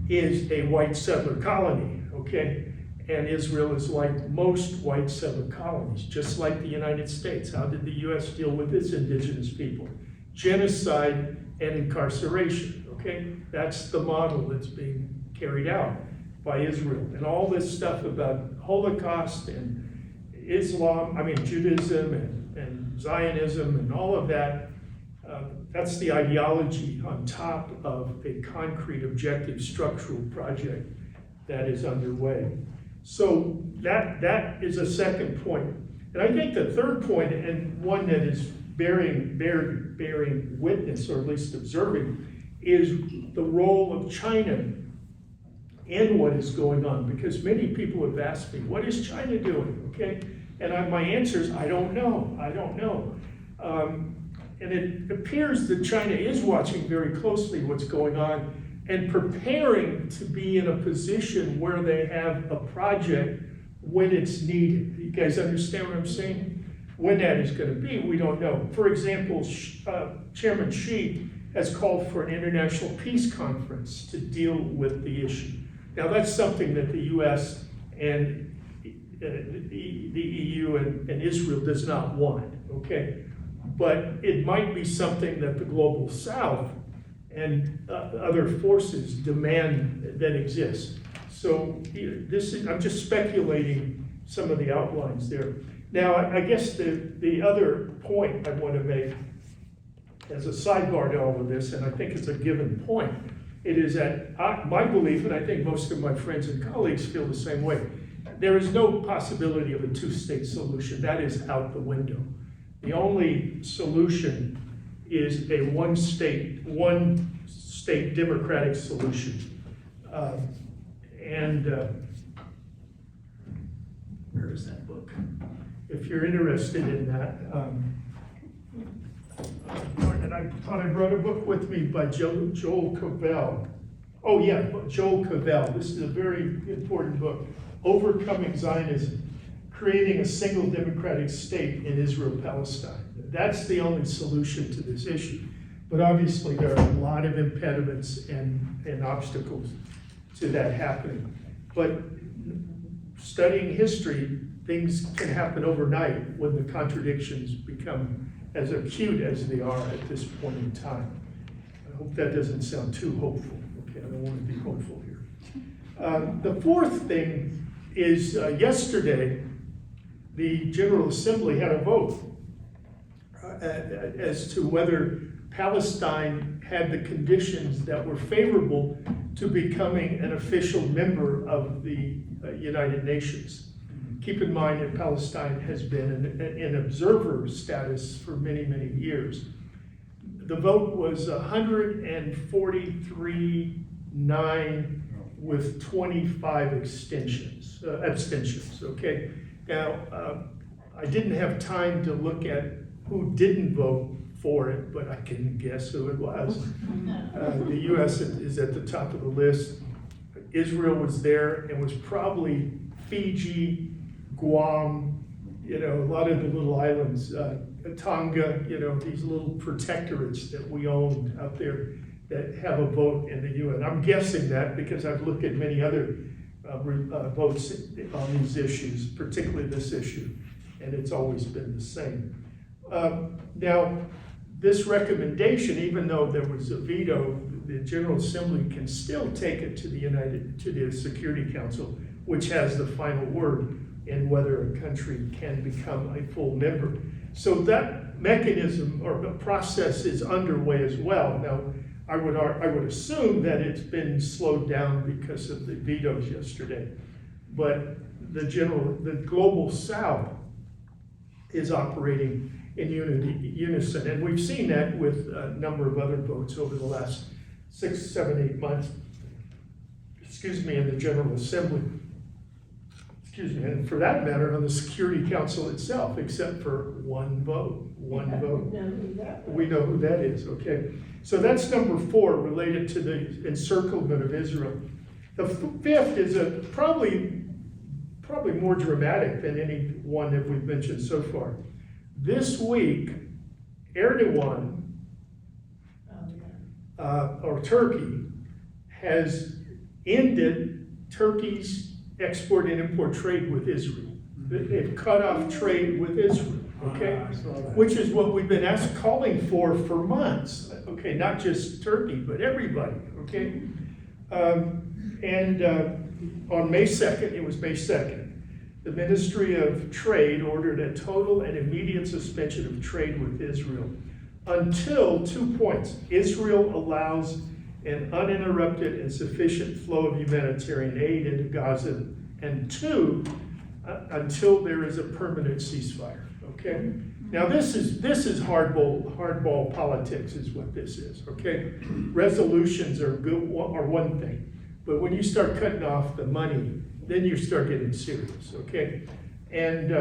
is a white settler colony, okay? And Israel is like most white settler colonies, just like the United States. How did the US deal with its indigenous people? Genocide and incarceration, okay? That's the model that's being carried out by Israel. And all this stuff about Holocaust and Judaism and Zionism and all of that, that's the ideology on top of a concrete, objective, structural project that is underway. So that is a second point. And I think the third point, and one that is bearing witness, or at least observing, is the role of China in what is going on. Because many people have asked me, what is China doing, okay? And my answer is, I don't know. And it appears that China is watching very closely what's going on and preparing to be in a position where they have a project when it's needed. You guys understand what I'm saying? When that is going to be, we don't know. For example, Chairman Xi has called for an international peace conference to deal with the issue. Now that's something that the US and the EU and Israel does not want, okay? But it might be something that the global South and other forces demand that exist. So I'm just speculating some of the outlines there. Now, I guess the other point I want to make as a sidebar to all of this, and I think it's a given point, it is that my belief, and I think most of my friends and colleagues feel the same way, there is no possibility of a two-state solution. That is out the window. The only solution is a one-state democratic solution. Where is that book? If you're interested in that, and I thought I brought a book with me by Joel Cavell. Oh yeah, Joel Cavell. This is a very important book. Overcoming Zionism, Creating a Single Democratic State in Israel-Palestine. That's the only solution to this issue. But obviously there are a lot of impediments and obstacles to that happening. But studying history, things can happen overnight when the contradictions become as acute as they are at this point in time. I hope that doesn't sound too hopeful. Okay, I don't want to be hopeful here. The fourth thing is yesterday, the General Assembly had a vote as to whether Palestine had the conditions that were favorable to becoming an official member of the United Nations. Keep in mind that Palestine has been in observer status for many, many years. The vote was 143-9 with 25 abstentions, okay? Now, I didn't have time to look at who didn't vote for it, but I can guess who it was. The US is at the top of the list. Israel was there and was probably Fiji, Guam, a lot of the little islands, Tonga, these little protectorates that we owned out there that have a vote in the UN. I'm guessing that because I've looked at many other votes on these issues, particularly this issue, and it's always been the same. Now, this recommendation, even though there was a veto, the General Assembly can still take it to the Security Council, which has the final word in whether a country can become a full member. So that mechanism or the process is underway as well. Now, I would assume that it's been slowed down because of the vetoes yesterday, but the global South is operating in unison, and we've seen that with a number of other votes over the last 6, 7, 8 months. In the General Assembly. And for that matter, on the Security Council itself, except for one vote. We know who that is, okay? So that's number 4, related to the encirclement of Israel. The fifth is probably more dramatic than any one that we've mentioned so far. This week, Erdogan, or Turkey, has ended Turkey's export and import trade with Israel. They've cut off trade with Israel, okay? Which is what we've been calling for months, okay? Not just Turkey, but everybody, okay? On May 2nd, it was May 2nd, the Ministry of Trade ordered a total and immediate suspension of trade with Israel until 2 points. Israel allows an uninterrupted and sufficient flow of humanitarian aid into Gaza, and 2, until there is a permanent ceasefire, okay? Now this is hardball politics is what this is, okay? Resolutions are one thing, but when you start cutting off the money, then you start getting serious, okay? And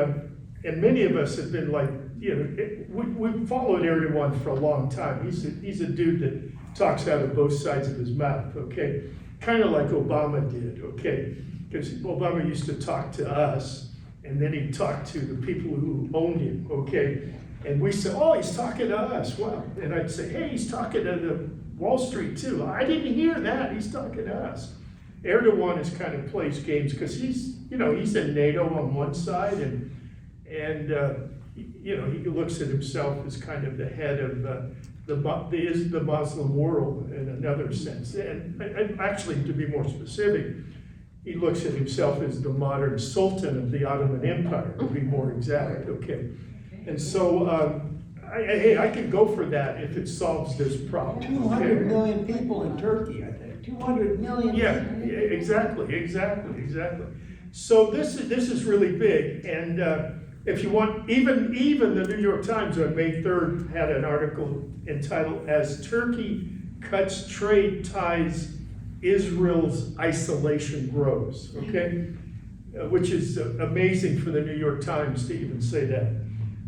many of us have been like, we've followed Erdogan for a long time. He's a dude that talks out of both sides of his mouth, okay? Kind of like Obama did, okay? Because Obama used to talk to us, and then he'd talk to the people who owned him, okay? And we said, oh, he's talking to us. Well, and I'd say, hey, he's talking to the Wall Street too. I didn't hear that. He's talking to us. Erdogan is kind of plays games because he's in NATO on one side, and he looks at himself as kind of the head of is the Muslim world in another sense. And actually, to be more specific, he looks at himself as the modern sultan of the Ottoman Empire, to be more exact, okay? And so, I could go for that if it solves this problem. 200 million people in Turkey, I think. 200 million. Yeah, exactly. So this is really big, and if you want, even the New York Times on May 3rd had an article entitled "As Turkey Cuts Trade Ties, Israel's Isolation Grows," okay? Which is amazing for the New York Times to even say that.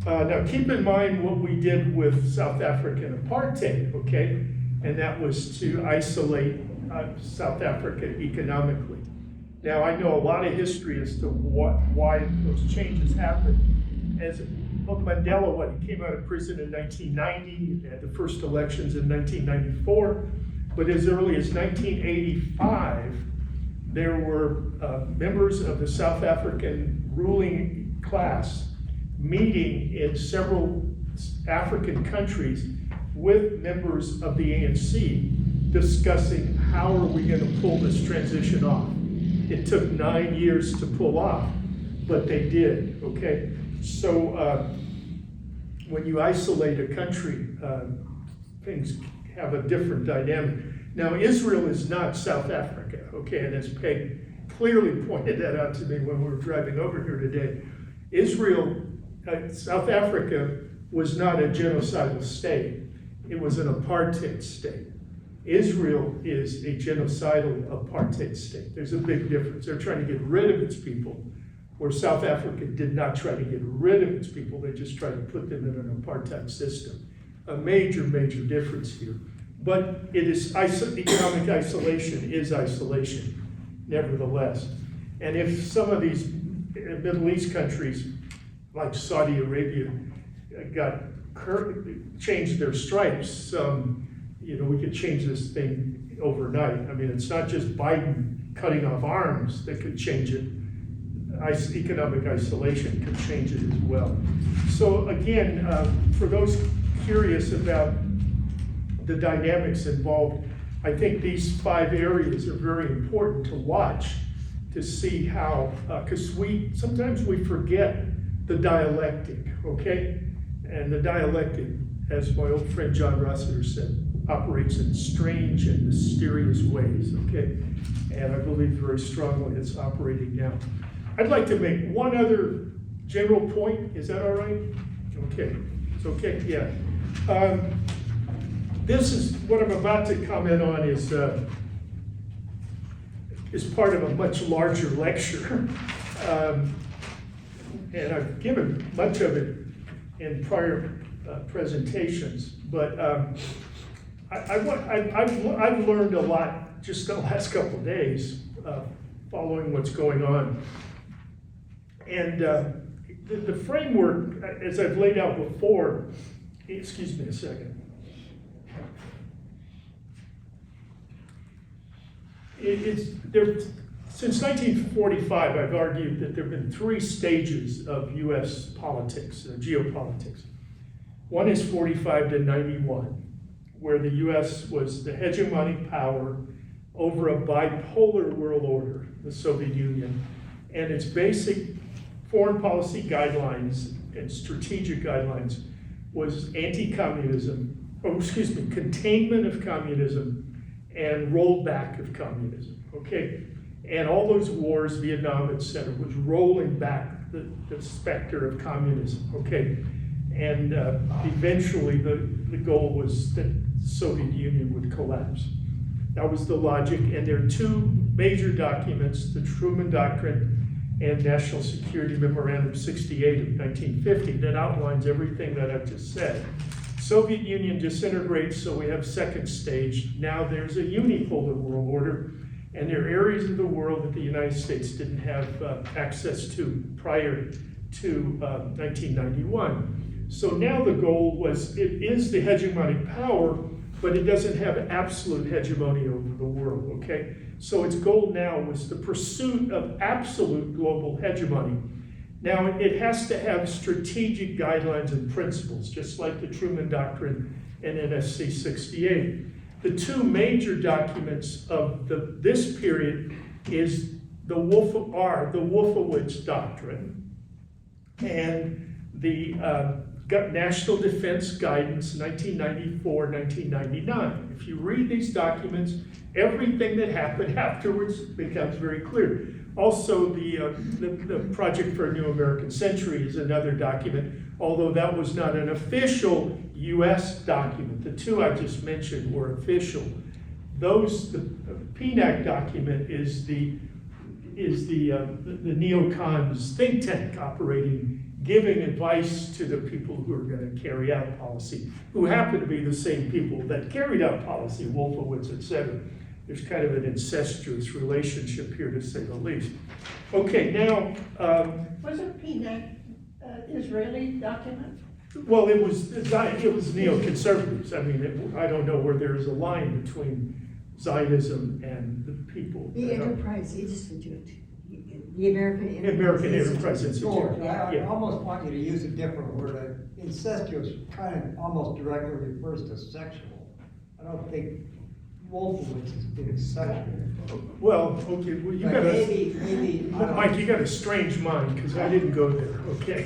Now keep in mind what we did with South African apartheid, okay? And that was to isolate South Africa economically. Now I know a lot of history as to why those changes happened. As Mandela, he came out of prison in 1990, had the first elections in 1994, but as early as 1985, there were members of the South African ruling class meeting in several African countries with members of the ANC discussing how are we going to pull this transition off. It took 9 years to pull off, but they did, okay? So when you isolate a country, things have a different dynamic. Now, Israel is not South Africa, okay? And as Peg clearly pointed that out to me when we were driving over here today, South Africa was not a genocidal state. It was an apartheid state. Israel is a genocidal apartheid state. There's a big difference. They're trying to get rid of its people, where South Africa did not try to get rid of its people. They just tried to put them in an apartheid system. A major, major difference here. But it is economic isolation is isolation, nevertheless. And if some of these Middle East countries, like Saudi Arabia, changed their stripes, we could change this thing overnight. I mean, it's not just Biden cutting off arms that could change it. Economic isolation could change it as well. So again, for those curious about the dynamics involved, I think these 5 areas are very important to watch to see how, because sometimes we forget the dialectic, okay? And the dialectic, as my old friend John Rossiter said, operates in strange and mysterious ways, okay? And I believe very strongly it's operating now. I'd like to make one other general point. Is that all right? Okay, it's okay, yeah. This is, what I'm about to comment on is part of a much larger lecture. And I've given much of it in prior presentations, but I've learned a lot just the last couple of days following what's going on. And the framework, as I've laid out before, excuse me a second. Since 1945, I've argued that there have been 3 stages of US politics, geopolitics. One is 45 to 91, where the US was the hegemonic power over a bipolar world order, the Soviet Union, and its basic foreign policy guidelines and strategic guidelines was containment of communism and rollback of communism, okay? And all those wars, Vietnam, et cetera, was rolling back the specter of communism, okay? And eventually the goal was that the Soviet Union would collapse. That was the logic, and there are 2 major documents, the Truman Doctrine and National Security Memorandum 68 of 1950, that outlines everything that I've just said. Soviet Union disintegrates, so we have second stage. Now there's a unipolar world order, and there are areas of the world that the United States didn't have access to prior to 1991. So now the goal was, it is the hegemonic power, but it doesn't have absolute hegemony over the world, okay? So its goal now was the pursuit of absolute global hegemony. Now, it has to have strategic guidelines and principles, just like the Truman Doctrine and NSC 68. The two major documents of this period is the Wolfowitz Doctrine and the National Defense Guidance 1994-1999. If you read these documents, everything that happened afterwards becomes very clear. Also, the Project for a New American Century is another document, although that was not an official U.S. document. The two I just mentioned were official. The PNAC document is the neocons think tank operating, giving advice to the people who are going to carry out policy, who happen to be the same people that carried out policy, Wolfowitz, etc. There's kind of an incestuous relationship here, to say the least. Okay, now... Wasn't PNAC Israeli document? Well, it was neoconservatives. I mean, I don't know where there's a line between Zionism and the people. The Enterprise Institute, the American Enterprise Institute. George, I Yeah. almost want you to use a different word. Incestuous kind of almost directly refers to sexual. I don't think Wolfowitz is being sexual. Well, okay, well, you But got maybe, I don't Mike, know. you got a strange mind, because I didn't go there, okay?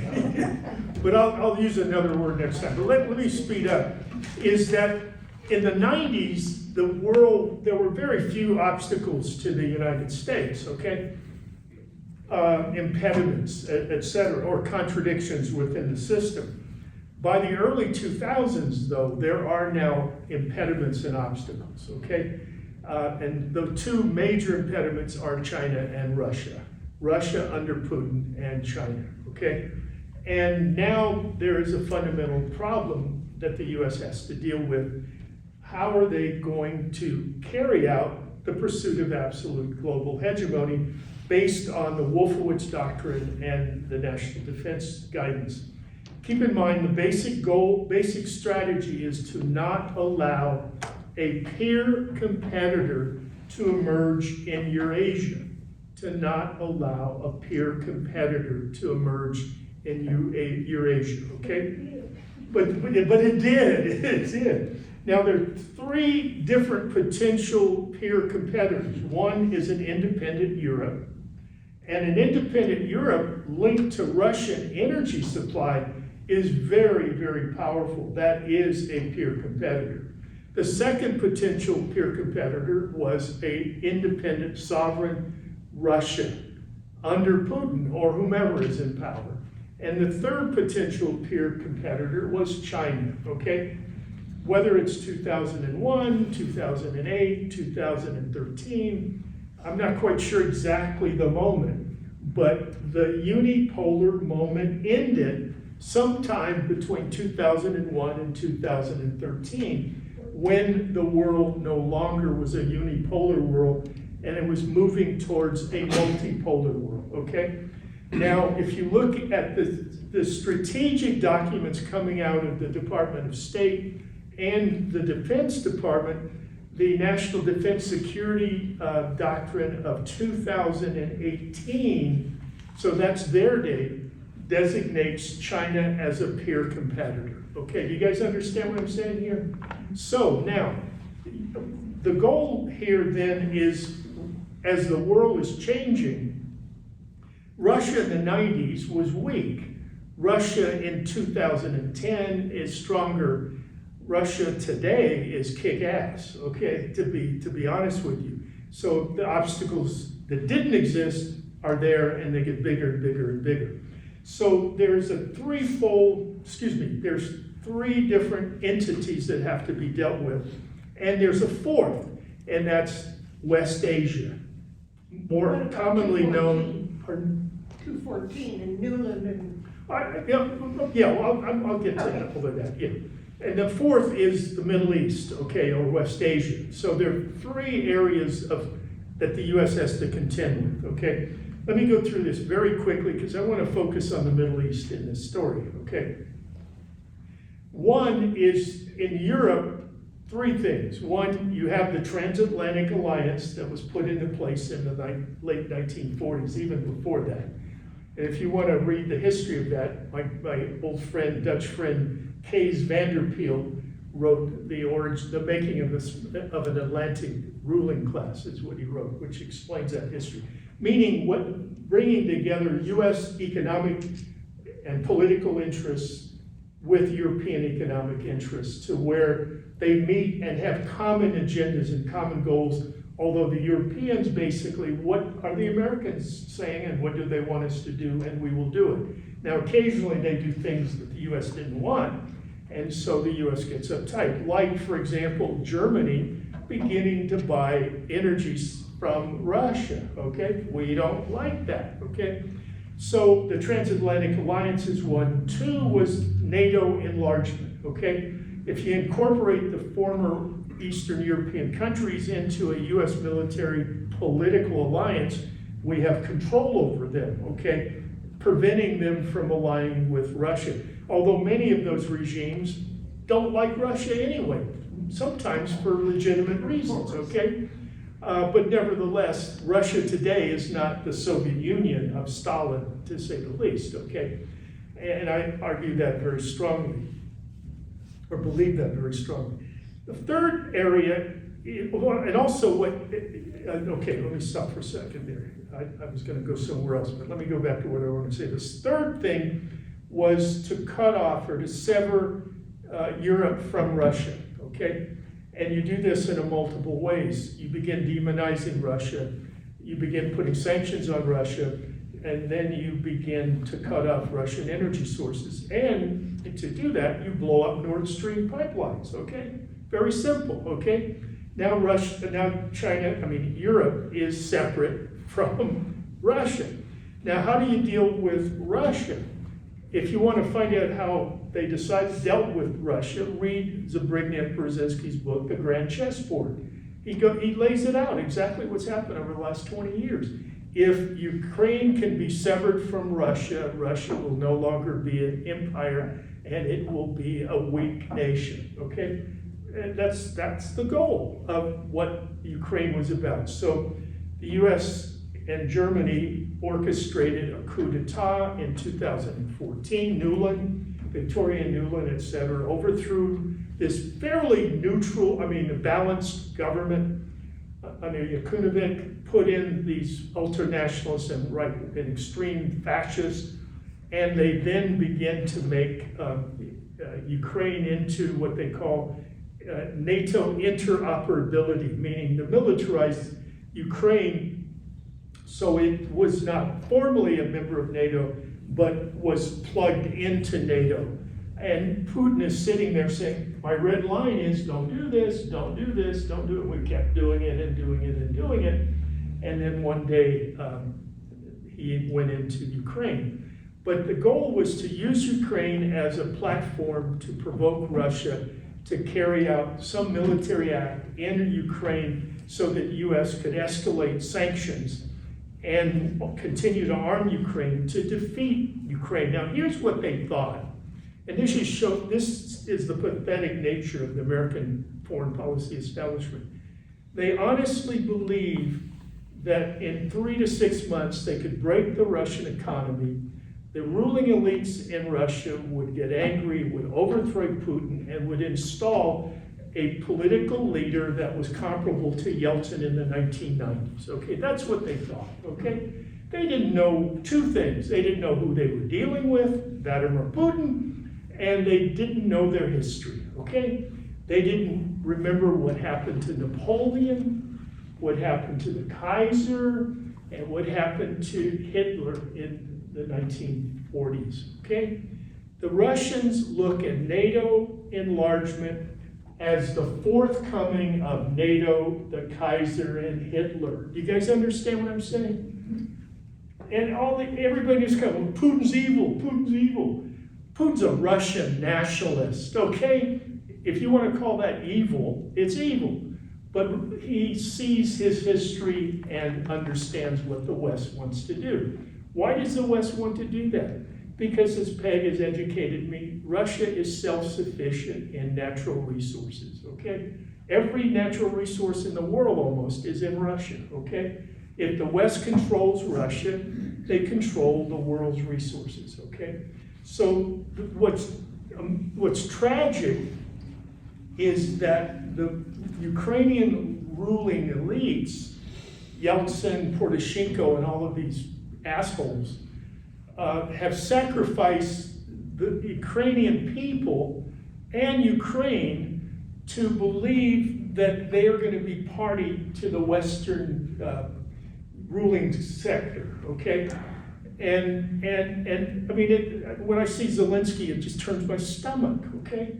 But I'll use another word next time. But let me speed up. Is that in the 90s, the world, there were very few obstacles to the United States, okay? Impediments, et cetera, or contradictions within the system. By the early 2000s, though, there are now impediments and obstacles, okay? And the two major impediments are China and Russia. Russia under Putin and China, okay? And now there is a fundamental problem that the US has to deal with. How are they going to carry out the pursuit of absolute global hegemony based on the Wolfowitz Doctrine and the National Defense Guidance? Keep in mind, the basic strategy is to not allow a peer competitor to emerge in Eurasia. To not allow a peer competitor to emerge in Eurasia, okay? But it did, it did. Now, there are three different potential peer competitors. One is an independent Europe, and an independent Europe linked to Russian energy supply is very, very powerful. That is a peer competitor. The second potential peer competitor was an independent sovereign Russia under Putin or whomever is in power. And the third potential peer competitor was China, okay? Whether it's 2001, 2008, 2013, I'm not quite sure exactly the moment, but the unipolar moment ended sometime between 2001 and 2013, when the world no longer was a unipolar world and it was moving towards a multipolar world, okay? Now, if you look at the strategic documents coming out of the Department of State and the Defense Department, the National Defense Security Doctrine of 2018, so that's their date, designates China as a peer competitor. Okay, do you guys understand what I'm saying here? So now, the goal here then is, as the world is changing, Russia in the 90s was weak. Russia in 2010 is stronger. Russia today is kick-ass, okay, to be honest with you. So the obstacles that didn't exist are there, and they get bigger and bigger and bigger. So there's there's three different entities that have to be dealt with. And there's a fourth, and that's West Asia. More commonly known, pardon? 214 and Newland and... I'll get to all of that, yeah. And the fourth is the Middle East, okay, or West Asia. So there are three areas that the U.S. has to contend with, okay? Let me go through this very quickly because I want to focus on the Middle East in this story, okay? One is, in Europe, three things. One, you have the Transatlantic Alliance that was put into place in the late 1940s, even before that. And if you want to read the history of that, my old friend, Dutch friend, Kees van der Peel, wrote the making of an Atlantic ruling class is what he wrote, which explains that history. Meaning bringing together U.S. economic and political interests with European economic interests to where they meet and have common agendas and common goals. Although the Europeans basically, what are the Americans saying and what do they want us to do, and we will do it. Now occasionally they do things that the U.S. didn't want, and so the U.S. gets uptight. Like, for example, Germany beginning to buy energy from Russia, okay? We don't like that, okay? So the transatlantic alliance is one. Two was NATO enlargement, okay? If you incorporate the former Eastern European countries into a U.S. military political alliance, we have control over them, okay? Preventing them from aligning with Russia. Although many of those regimes don't like Russia anyway, sometimes for legitimate reasons, okay? But nevertheless, Russia today is not the Soviet Union of Stalin, to say the least, okay? And I argue that very strongly, or believe that very strongly. The third area, and also okay, let me stop for a second there. I was going to go somewhere else, but let me go back to what I want to say. This third thing was to cut off or to sever Europe from Russia, okay? And you do this in multiple ways. You begin demonizing Russia, you begin putting sanctions on Russia, and then you begin to cut off Russian energy sources. And to do that, you blow up Nord Stream pipelines, okay? Very simple, okay? Now Europe is separate from Russia. Now, how do you deal with Russia? If you want to find out how they dealt with Russia, read Zbigniew-Brzezinski's book, The Grand Chessboard. He lays it out, exactly what's happened over the last 20 years. If Ukraine can be severed from Russia, Russia will no longer be an empire, and it will be a weak nation, okay? And that's the goal of what Ukraine was about. So the US and Germany orchestrated a coup d'etat in 2014. Victoria Nuland, et cetera, overthrew this fairly neutral, a balanced government under Yakunovich, put in these ultranationalists and right and extreme fascists, and they then began to make Ukraine into what they call NATO interoperability, meaning to militarize Ukraine so it was not formally a member of NATO, but was plugged into NATO. And Putin is sitting there saying, my red line is don't do this, don't do this, don't do it. We kept doing it and doing it and doing it. And then one day he went into Ukraine. But the goal was to use Ukraine as a platform to provoke Russia to carry out some military act in Ukraine so that the US could escalate sanctions and continue to arm Ukraine to defeat Ukraine. Now, here's what they thought. And this is the pathetic nature of the American foreign policy establishment. They honestly believe that in 3 to 6 months they could break the Russian economy. The ruling elites in Russia would get angry, would overthrow Putin, and would install a political leader that was comparable to Yeltsin in the 1990s. Okay, that's what they thought, okay? They didn't know two things. They didn't know who they were dealing with, Vladimir Putin, and they didn't know their history, okay? They didn't remember what happened to Napoleon, what happened to the Kaiser, and what happened to Hitler in the 1940s, okay? The Russians look at NATO enlargement as the forthcoming of NATO, the Kaiser, and Hitler. Do you guys understand what I'm saying? And everybody is kind of, Putin's evil, Putin's evil. Putin's a Russian nationalist, okay? If you want to call that evil, it's evil. But he sees his history and understands what the West wants to do. Why does the West want to do that? Because, as Peg has educated me, Russia is self-sufficient in natural resources, okay? Every natural resource in the world almost is in Russia, okay? If the West controls Russia, they control the world's resources, okay? So what's tragic is that the Ukrainian ruling elites, Yeltsin, Poroshenko, and all of these assholes, have sacrificed the Ukrainian people and Ukraine to believe that they are going to be party to the Western ruling sector, okay? And I mean, when I see Zelensky, it just turns my stomach, okay?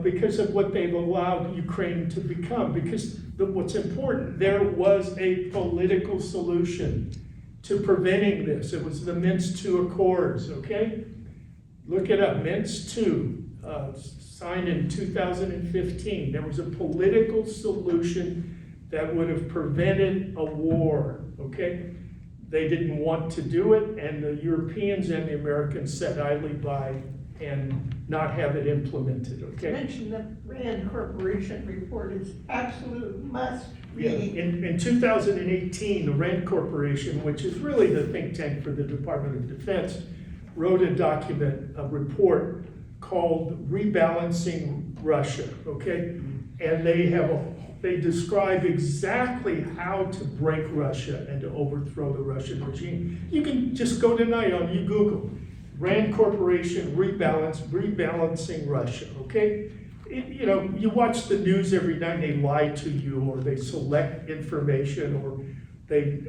Because of what they've allowed Ukraine to become. Because what's important, there was a political solution to preventing this. It was the Minsk II Accords, okay? Look it up, Minsk II, signed in 2015. There was a political solution that would have prevented a war, okay? They didn't want to do it, and the Europeans and the Americans sat idly by and not have it implemented, To okay? mention the Rand Corporation report is absolute must Yeah, read. in 2018, the Rand Corporation, which is really the think tank for the Department of Defense, wrote a document, a report called Rebalancing Russia, okay? And they describe exactly how to break Russia and to overthrow the Russian regime. You can just go tonight on Google, Rand Corporation rebalancing Russia, okay? You know, you watch the news every night, they lie to you, or they select information, or they,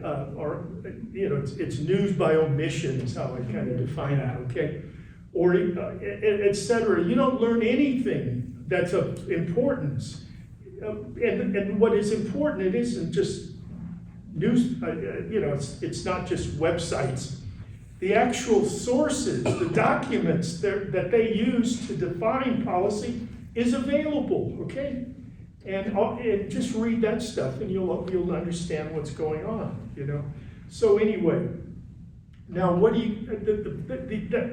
you know, it's news by omission is how I kind of define it, okay? Or, et cetera. You don't learn anything that's of importance. And what is important, it isn't just news, you know, it's not just websites. The actual sources, the documents that they use to define policy is available, okay? And just read that stuff and you'll understand what's going on, you know? So anyway, now what do you,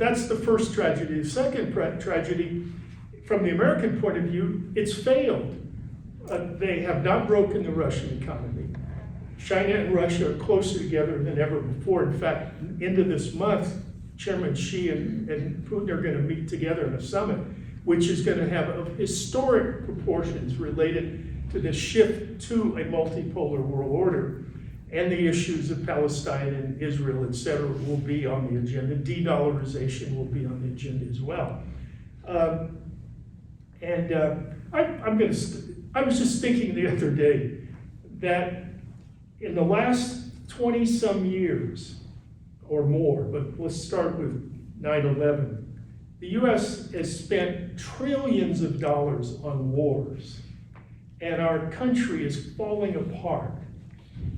that's the first tragedy. The second tragedy, from the American point of view, it's failed. They have not broken the Russian economy. China and Russia are closer together than ever before. In fact, into this month, Chairman Xi and Putin are going to meet together in a summit, which is going to have historic proportions related to the shift to a multipolar world order. And the issues of Palestine and Israel, et cetera, will be on the agenda. De-dollarization will be on the agenda as well. I was just thinking the other day that in the last 20 some years or more, but let's start with 9/11, the US has spent trillions of dollars on wars, and our country is falling apart.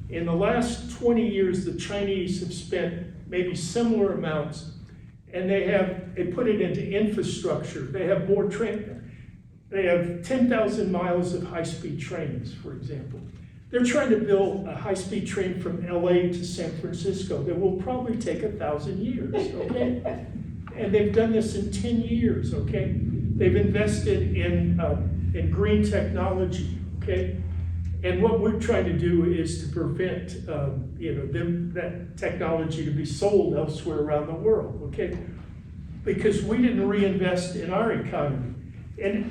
In the last 20 years, the Chinese have spent maybe similar amounts, and they put it into infrastructure. They have more They have 10,000 miles of high-speed trains, for example. They're trying to build a high-speed train from LA to San Francisco that will probably take 1,000 years, okay? And they've done this in 10 years, okay? They've invested in green technology, okay? And what we're trying to do is to prevent, that technology to be sold elsewhere around the world, okay? Because we didn't reinvest in our economy. And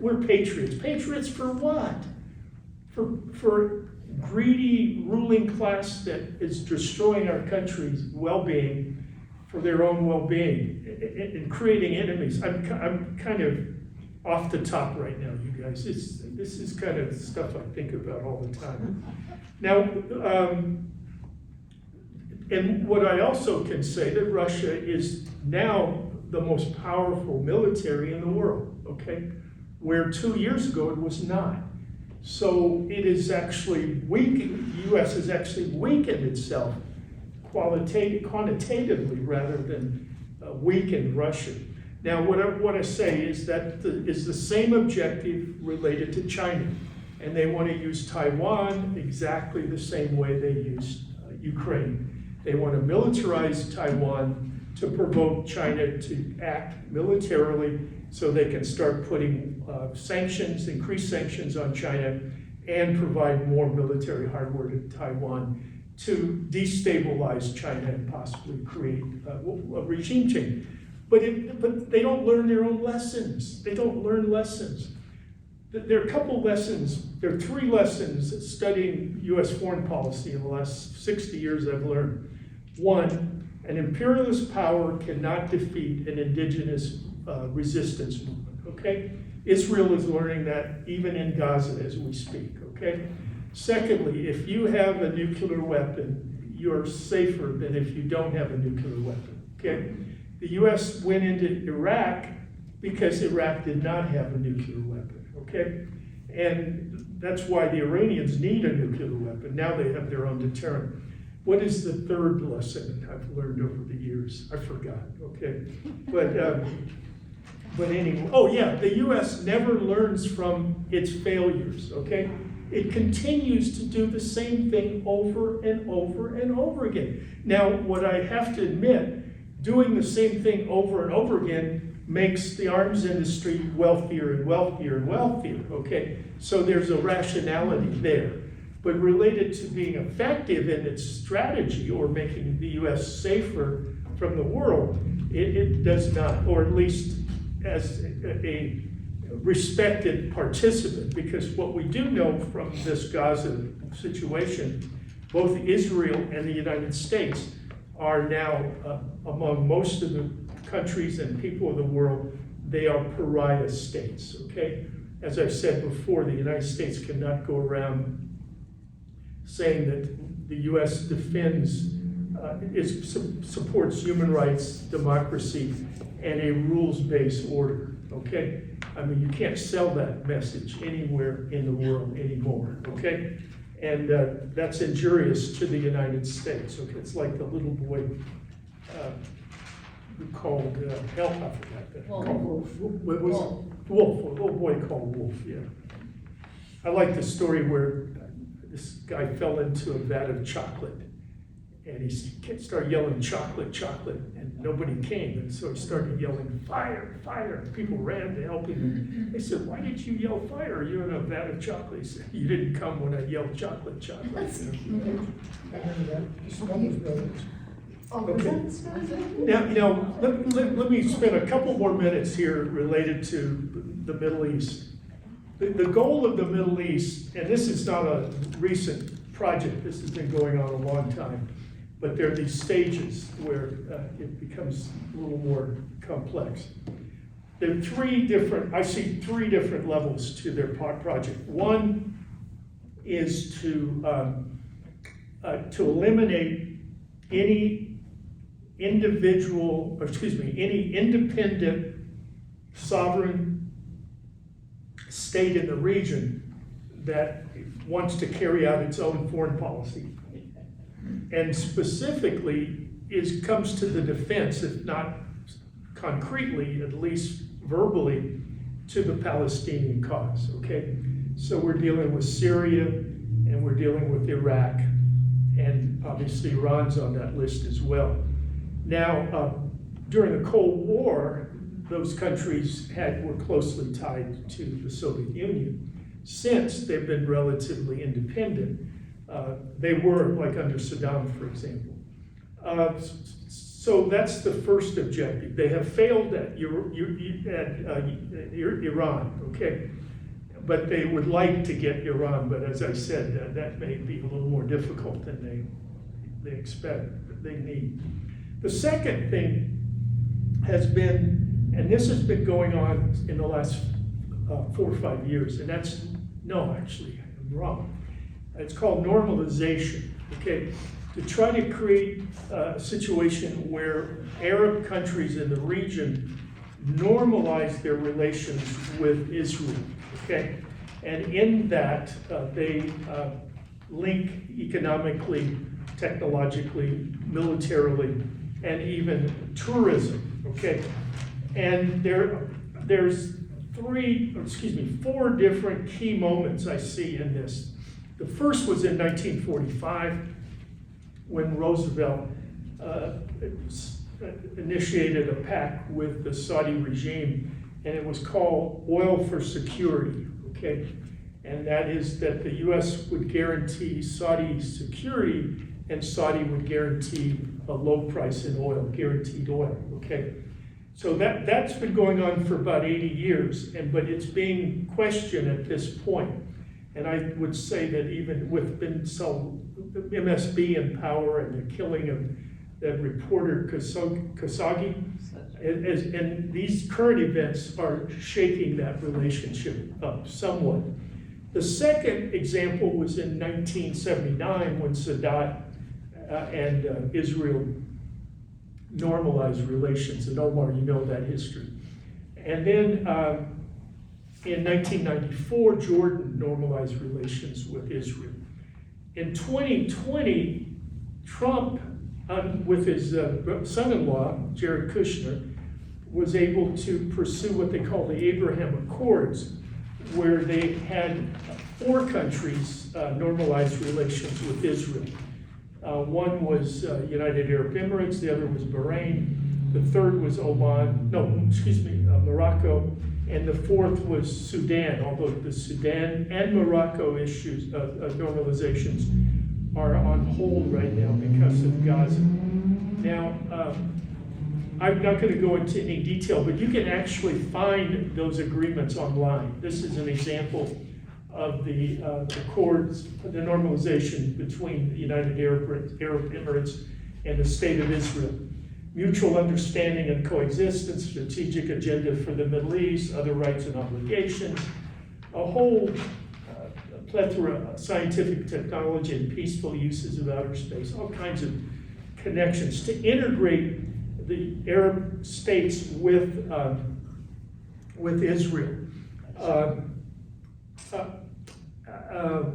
we're patriots. Patriots for what? For greedy ruling class that is destroying our country's well-being for their own well-being and creating enemies. I'm kind of off the top right now, you guys. This is kind of stuff I think about all the time. Now, and what I also can say that Russia is now the most powerful military in the world, okay? Where 2 years ago it was not. So it is actually weakened, the US has actually weakened itself quantitatively rather than weakened Russia. Now what I want to say is that is the same objective related to China. And they want to use Taiwan exactly the same way they used Ukraine. They want to militarize Taiwan to provoke China to act militarily so they can start putting increased sanctions on China and provide more military hardware to Taiwan to destabilize China and possibly create a regime change. But they don't learn their own lessons. They don't learn lessons. There are a couple lessons, there are 3 lessons studying US foreign policy in the last 60 years I've learned. 1, an imperialist power cannot defeat an indigenous resistance movement, okay? Israel is learning that even in Gaza as we speak, okay? Secondly, if you have a nuclear weapon, you're safer than if you don't have a nuclear weapon, okay? The US went into Iraq because Iraq did not have a nuclear weapon, okay? And that's why the Iranians need a nuclear weapon. Now they have their own deterrent. What is the 3rd lesson I've learned over the years? I forgot, okay? But anyway, oh yeah, the US never learns from its failures, okay? It continues to do the same thing over and over and over again. Now, what I have to admit, doing the same thing over and over again makes the arms industry wealthier and wealthier and wealthier, okay? So there's a rationality there. But related to being effective in its strategy or making the US safer from the world, it does not, or at least as a respected participant, because what we do know from this Gaza situation, both Israel and the United States are now among most of the countries and people of the world, they are pariah states, okay? As I've said before, the United States cannot go around saying that the US defends, supports human rights, democracy, and a rules-based order, okay? I mean, you can't sell that message anywhere in the world anymore, okay? And that's injurious to the United States, okay? It's like the little boy who called, I forgot that. Wolf. What was it? Wolf, a little boy called Wolf, yeah. I like the story where this guy fell into a vat of chocolate and he started yelling, chocolate, chocolate, and nobody came. And so he started yelling, fire, fire. And people ran to help him. They said, why did you yell fire? You're in a vat of chocolate. He said, you didn't come when I yelled chocolate, chocolate. You know? I remember that, the Smuggler's Brothers. Okay. Now let me spend a couple more minutes here related to the Middle East. The goal of the Middle East, and this is not a recent project, this has been going on a long time, but there are these stages where it becomes a little more complex. There are I see three different levels to their project. One is to eliminate any any independent sovereign state in the region that wants to carry out its own foreign policy. And specifically comes to the defense, if not concretely, at least verbally, to the Palestinian cause, okay? So we're dealing with Syria and we're dealing with Iraq, and obviously Iran's on that list as well. Now, during the Cold War, those countries were closely tied to the Soviet Union. Since they've been relatively independent, they were like under Saddam, for example. So that's the first objective. They have failed at Iran, okay? But they would like to get Iran, but as I said, that may be a little more difficult than they expect, they need. The second thing has been, and this has been going on in the last 4 or 5 years, and actually, I'm wrong. It's called normalization, okay? To try to create a situation where Arab countries in the region normalize their relations with Israel, okay? And in that, they link economically, technologically, militarily, and even tourism, okay? And there's 4 different key moments I see in this. The first was in 1945, when Roosevelt initiated a pact with the Saudi regime, and it was called Oil for Security, okay? and that is that the US would guarantee Saudi security and Saudi would guarantee a low price in oil, guaranteed oil, okay? So that's been going on for about 80 years, but it's being questioned at this point. And I would say that even with MSB in power and the killing of that reporter Khashoggi, and these current events are shaking that relationship up somewhat. The second example was in 1979 when Sadat and Israel normalized relations, and Omar, you know that history. And then in 1994, Jordan normalized relations with Israel. In 2020, Trump, with his son-in-law, Jared Kushner, was able to pursue what they call the Abraham Accords, where they had 4 countries normalize relations with Israel. One was United Arab Emirates, the other was Bahrain, the third was Morocco, and the fourth was Sudan, although the Sudan and Morocco issues, normalizations, are on hold right now because of Gaza. Now, I'm not going to go into any detail, but you can actually find those agreements online. This is an example of the accords, the normalization between the United Arab Emirates and the State of Israel. Mutual understanding and coexistence, strategic agenda for the Middle East, other rights and obligations, a whole plethora of scientific technology and peaceful uses of outer space, all kinds of connections to integrate the Arab states with Israel.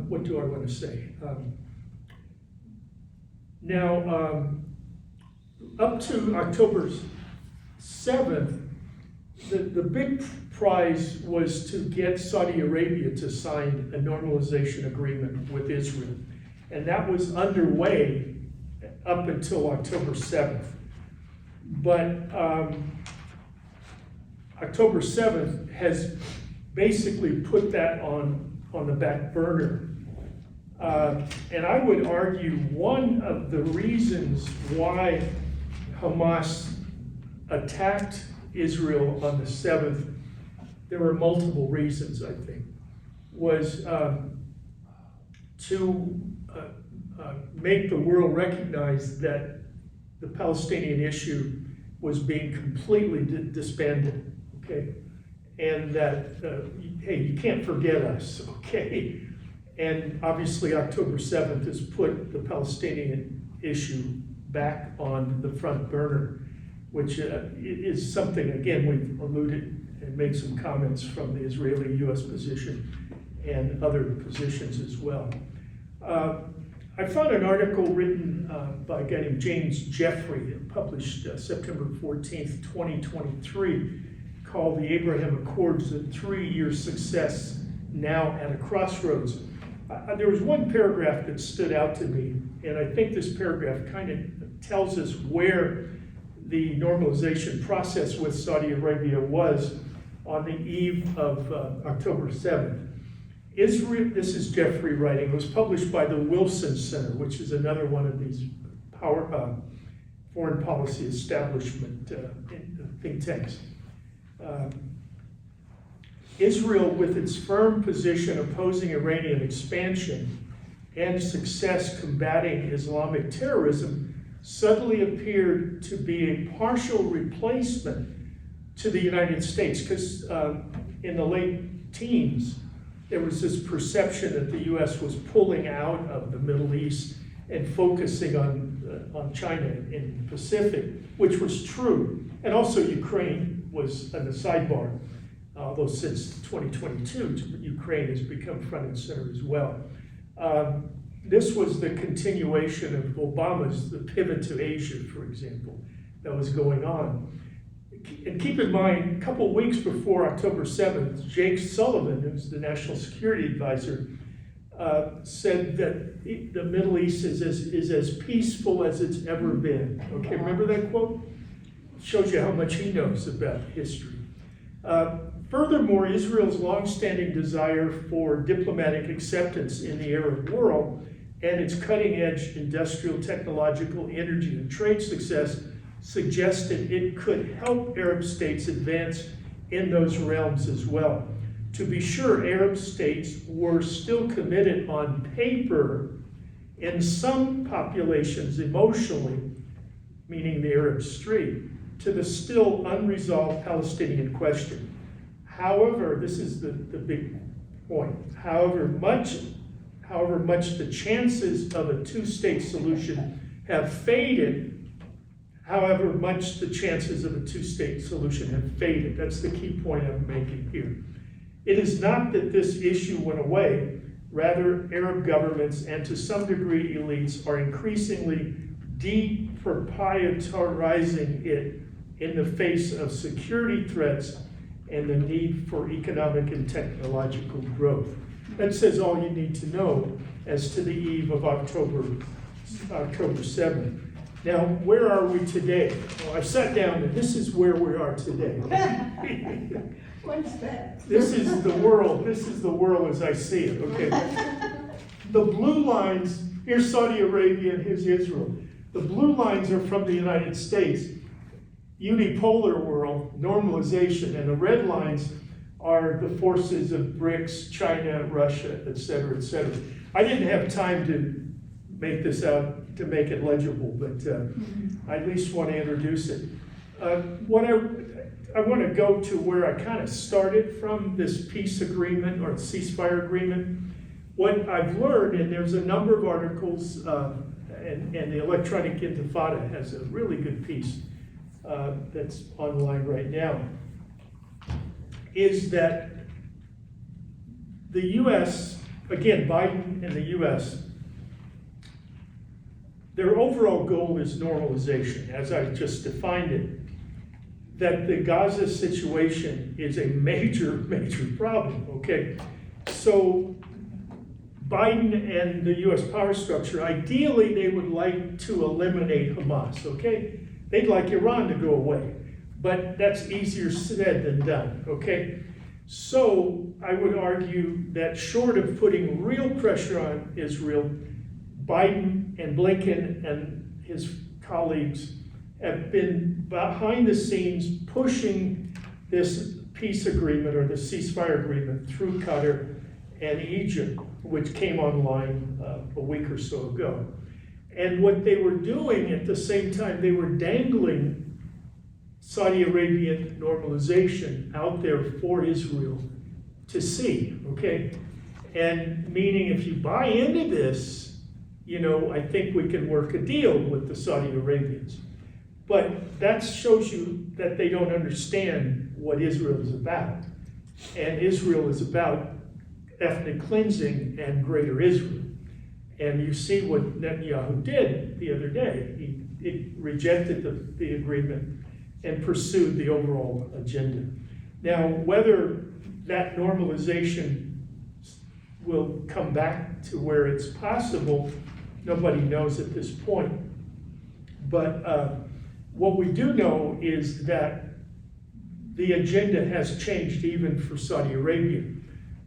What do I want to say? Now, up to October 7th, the big prize was to get Saudi Arabia to sign a normalization agreement with Israel. And that was underway up until October 7th. But October 7th has basically put that on the back burner. And I would argue one of the reasons why Hamas attacked Israel on the 7th, there were multiple reasons, I think, was to make the world recognize that the Palestinian issue was being completely disbanded, okay? And that, hey, you can't forget us, okay? And obviously October 7th has put the Palestinian issue back on the front burner, which is something, again, we've alluded and made some comments from the Israeli-US position and other positions as well. I found an article written by a guy named James Jeffrey, published September 14th, 2023, called The Abraham Accords, a 3-year success now at a crossroads. There was one paragraph that stood out to me, and I think this paragraph kind of tells us where the normalization process with Saudi Arabia was on the eve of October 7th. Israel, this is Jeffrey writing, it was published by the Wilson Center, which is another one of these foreign policy establishment think tanks. Israel, with its firm position opposing Iranian expansion and success combating Islamic terrorism, suddenly appeared to be a partial replacement to the United States, because in the late teens, there was this perception that the US was pulling out of the Middle East and focusing on China in the Pacific, which was true. And also Ukraine was on the sidebar, although since 2022, Ukraine has become front and center as well. This was the continuation of the pivot to Asia, for example, that was going on. And keep in mind, a couple of weeks before October 7th, Jake Sullivan, who's the National Security Advisor, said that the Middle East is as peaceful as it's ever been. Okay, remember that quote? Shows you how much he knows about history. Furthermore, Israel's longstanding desire for diplomatic acceptance in the Arab world and its cutting-edge industrial, technological, energy, and trade success suggested it could help Arab states advance in those realms as well. To be sure, Arab states were still committed on paper, in some populations emotionally, meaning the Arab Street, to the still unresolved Palestinian question. However, this is the big point, however much the chances of a two-state solution have faded, that's the key point I'm making here. It is not that this issue went away, rather Arab governments and to some degree elites are increasingly deproprietarizing it in the face of security threats and the need for economic and technological growth. That says all you need to know as to the eve of October 7th. Now, where are we today? Well, I sat down and this is where we are today. What's that? This is the world as I see it, okay? The blue lines, here's Saudi Arabia and here's Israel. The blue lines are from the United States, unipolar world, normalization, and the red lines are the forces of BRICS, China, Russia, et cetera, et cetera. I didn't have time to make this out, to make it legible, but I at least want to introduce it. What I want to go to where I kind of started from, this peace agreement or ceasefire agreement. What I've learned, and there's a number of articles, and the Electronic Intifada has a really good piece that's online right now, is that the U.S., again, Biden and the U.S., their overall goal is normalization, as I just defined it. That the Gaza situation is a major, major problem, okay? So Biden and the US power structure, ideally they would like to eliminate Hamas, okay? They'd like Iran to go away, but that's easier said than done, okay? So I would argue that short of putting real pressure on Israel, Biden and Blinken and his colleagues have been behind the scenes pushing this peace agreement or the ceasefire agreement through Qatar and Egypt, which came online a week or so ago. And what they were doing at the same time, they were dangling Saudi Arabian normalization out there for Israel to see, okay? And meaning if you buy into this, you know, I think we can work a deal with the Saudi Arabians. But that shows you that they don't understand what Israel is about. And Israel is about ethnic cleansing and greater Israel. And you see what Netanyahu did the other day. He rejected the agreement and pursued the overall agenda. Now, whether that normalization will come back to where it's possible, nobody knows at this point. But what we do know is that the agenda has changed even for Saudi Arabia,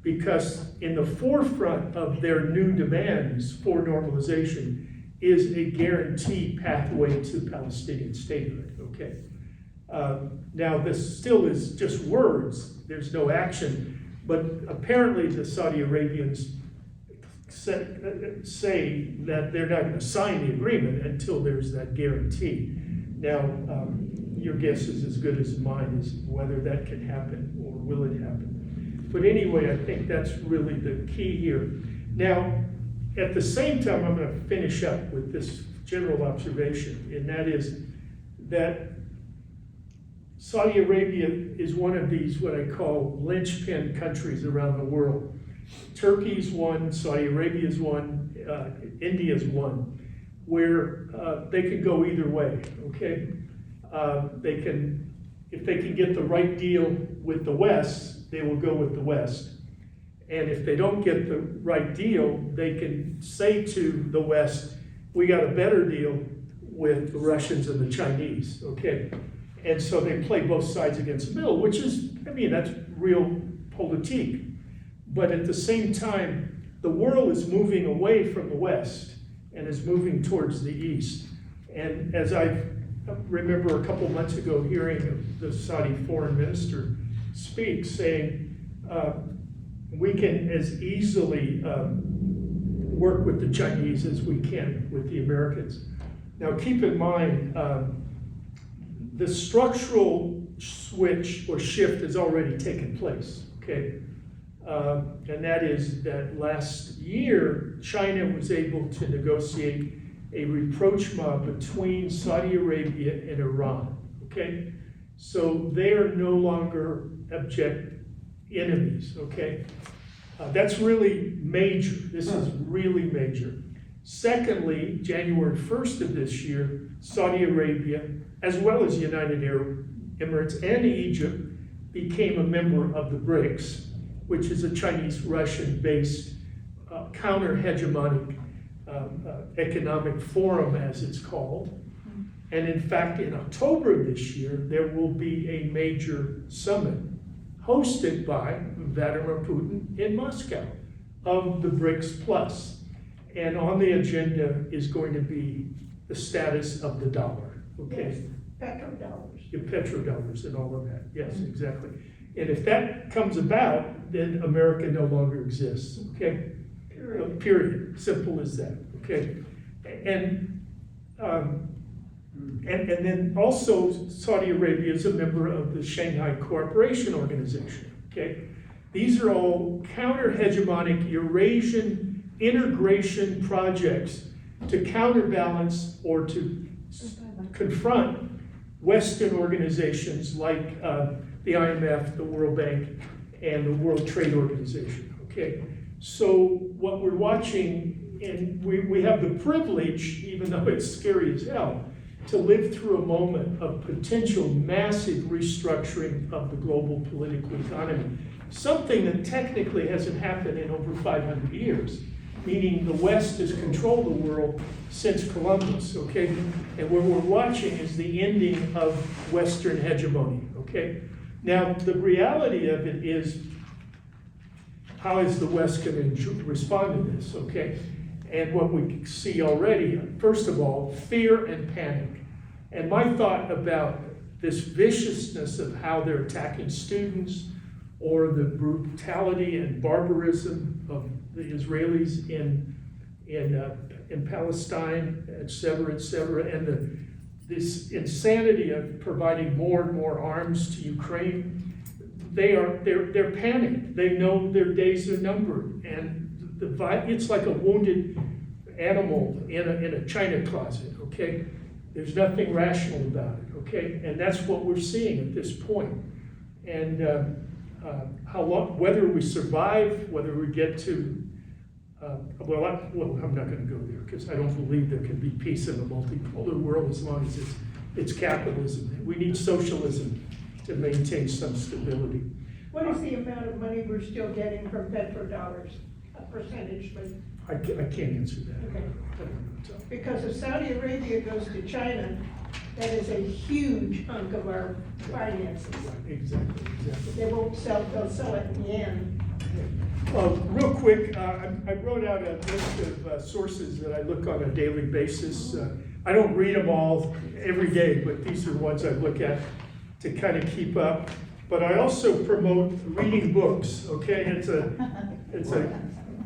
because in the forefront of their new demands for normalization is a guaranteed pathway to Palestinian statehood, okay? Now this still is just words, there's no action, but apparently the Saudi Arabians say that they're not going to sign the agreement until there's that guarantee. Now, your guess is as good as mine as whether that can happen or will it happen. But anyway, I think that's really the key here. Now, at the same time, I'm going to finish up with this general observation, and that is that Saudi Arabia is one of these, what I call linchpin countries around the world. Turkey's one, Saudi Arabia's one, India's one, where they can go either way, okay? They can, if they can get the right deal with the West, they will go with the West. And if they don't get the right deal, they can say to the West, we got a better deal with the Russians and the Chinese, okay? And so they play both sides against the middle, which is, I mean, that's real politique. But at the same time, the world is moving away from the West and is moving towards the East. And as I remember a couple months ago hearing the Saudi foreign minister speak, saying we can as easily work with the Chinese as we can with the Americans. Now keep in mind, the structural switch or shift has already taken place, okay? And that is that last year, China was able to negotiate a rapprochement between Saudi Arabia and Iran, okay? So they are no longer abject enemies, okay? That's really major. This is really major. Secondly, January 1st of this year, Saudi Arabia, as well as United Arab Emirates and Egypt, became a member of the BRICS, which is a Chinese-Russian-based counter-hegemonic economic forum, as it's called. And in fact, in October of this year, there will be a major summit hosted by Vladimir Putin in Moscow of the BRICS Plus. And on the agenda is going to be the status of the dollar, okay? Yes, petrodollars. Your petrodollars and all of that, yes, exactly. And if that comes about, then America no longer exists, okay? Period, simple as that, okay? And then also Saudi Arabia is a member of the Shanghai Cooperation Organization, okay? These are all counter-hegemonic Eurasian integration projects to counterbalance or to confront Western organizations like the IMF, the World Bank, and the World Trade Organization, okay? So what we're watching, and we have the privilege, even though it's scary as hell, to live through a moment of potential massive restructuring of the global political economy. Something that technically hasn't happened in over 500 years, meaning the West has controlled the world since Columbus, okay? And what we're watching is the ending of Western hegemony, okay? Now, the reality of it is, how is the West going to respond to this, okay? And what we see already, first of all, fear and panic. And my thought about this viciousness of how they're attacking students, or the brutality and barbarism of the Israelis in Palestine, et cetera, and this insanity of providing more and more arms to Ukraine. They're panicked. They know their days are numbered, and it's like a wounded animal in a china closet. Okay, there's nothing rational about it. Okay, and that's what we're seeing at this point. And how long, whether we survive, whether we get to, well, I'm not going to go there because I don't believe there can be peace in a multipolar world as long as it's capitalism. We need socialism to maintain some stability. What is the amount of money we're still getting from petrodollars, percentagely? I can't answer that. Okay. I don't know. Because if Saudi Arabia goes to China, that is a huge hunk of our finances. Right, exactly. They won't sell, they'll sell it in yen. Real quick, I wrote out a list of sources that I look on a daily basis. I don't read them all every day, but these are ones I look at to kind of keep up. But I also promote reading books, okay?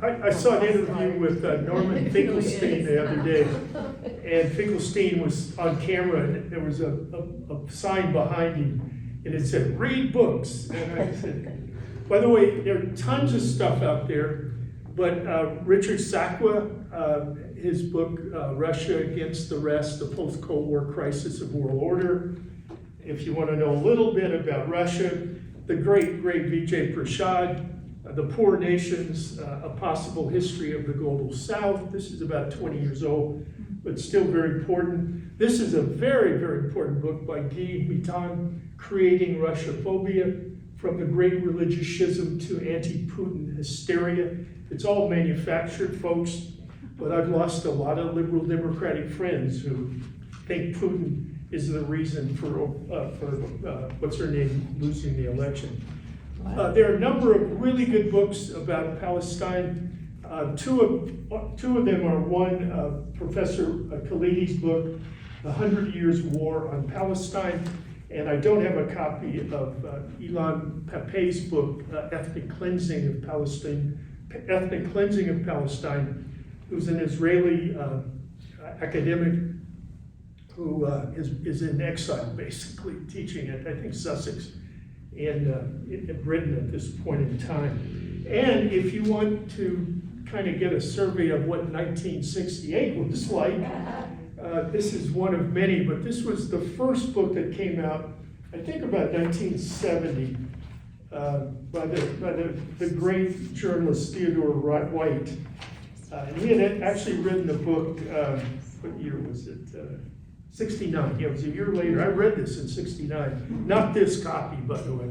I saw an interview with Norman Finkelstein the other day, and Finkelstein was on camera, and there was a sign behind him, and it said, "Read books." And I said, by the way, there are tons of stuff out there, but Richard Sakwa, his book, Russia Against the Rest, the Post-Cold War Crisis of World Order. If you want to know a little bit about Russia, the great Vijay Prashad, The Poor Nations, A Possible History of the Global South. This is about 20 years old, but still very important. This is a very, very important book by Guy Mitan, Creating Russophobia, From the Great Religious Schism to Anti-Putin Hysteria. It's all manufactured, folks, but I've lost a lot of liberal democratic friends who think Putin is the reason for what's her name losing the election. There are a number of really good books about Palestine. Two of them are one, Professor Khalidi's book, The 100 Years War on Palestine, and I don't have a copy of Ilan Pappé's book, Ethnic Cleansing of Palestine, who's an Israeli academic who is in exile, basically, teaching at, I think, Sussex and in Britain at this point in time. And if you want to kind of get a survey of what 1968 was like, this is one of many, but this was the first book that came out, I think about 1970, by the great journalist Theodore Wright. And he had actually written a book, what year was it? 69, yeah, it was a year later. I read this in 69, not this copy, by the way.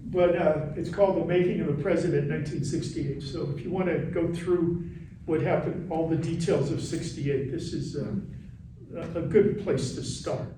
But it's called The Making of the President, 1968. So if you want to go through what happened, all the details of 68, this is a good place to start.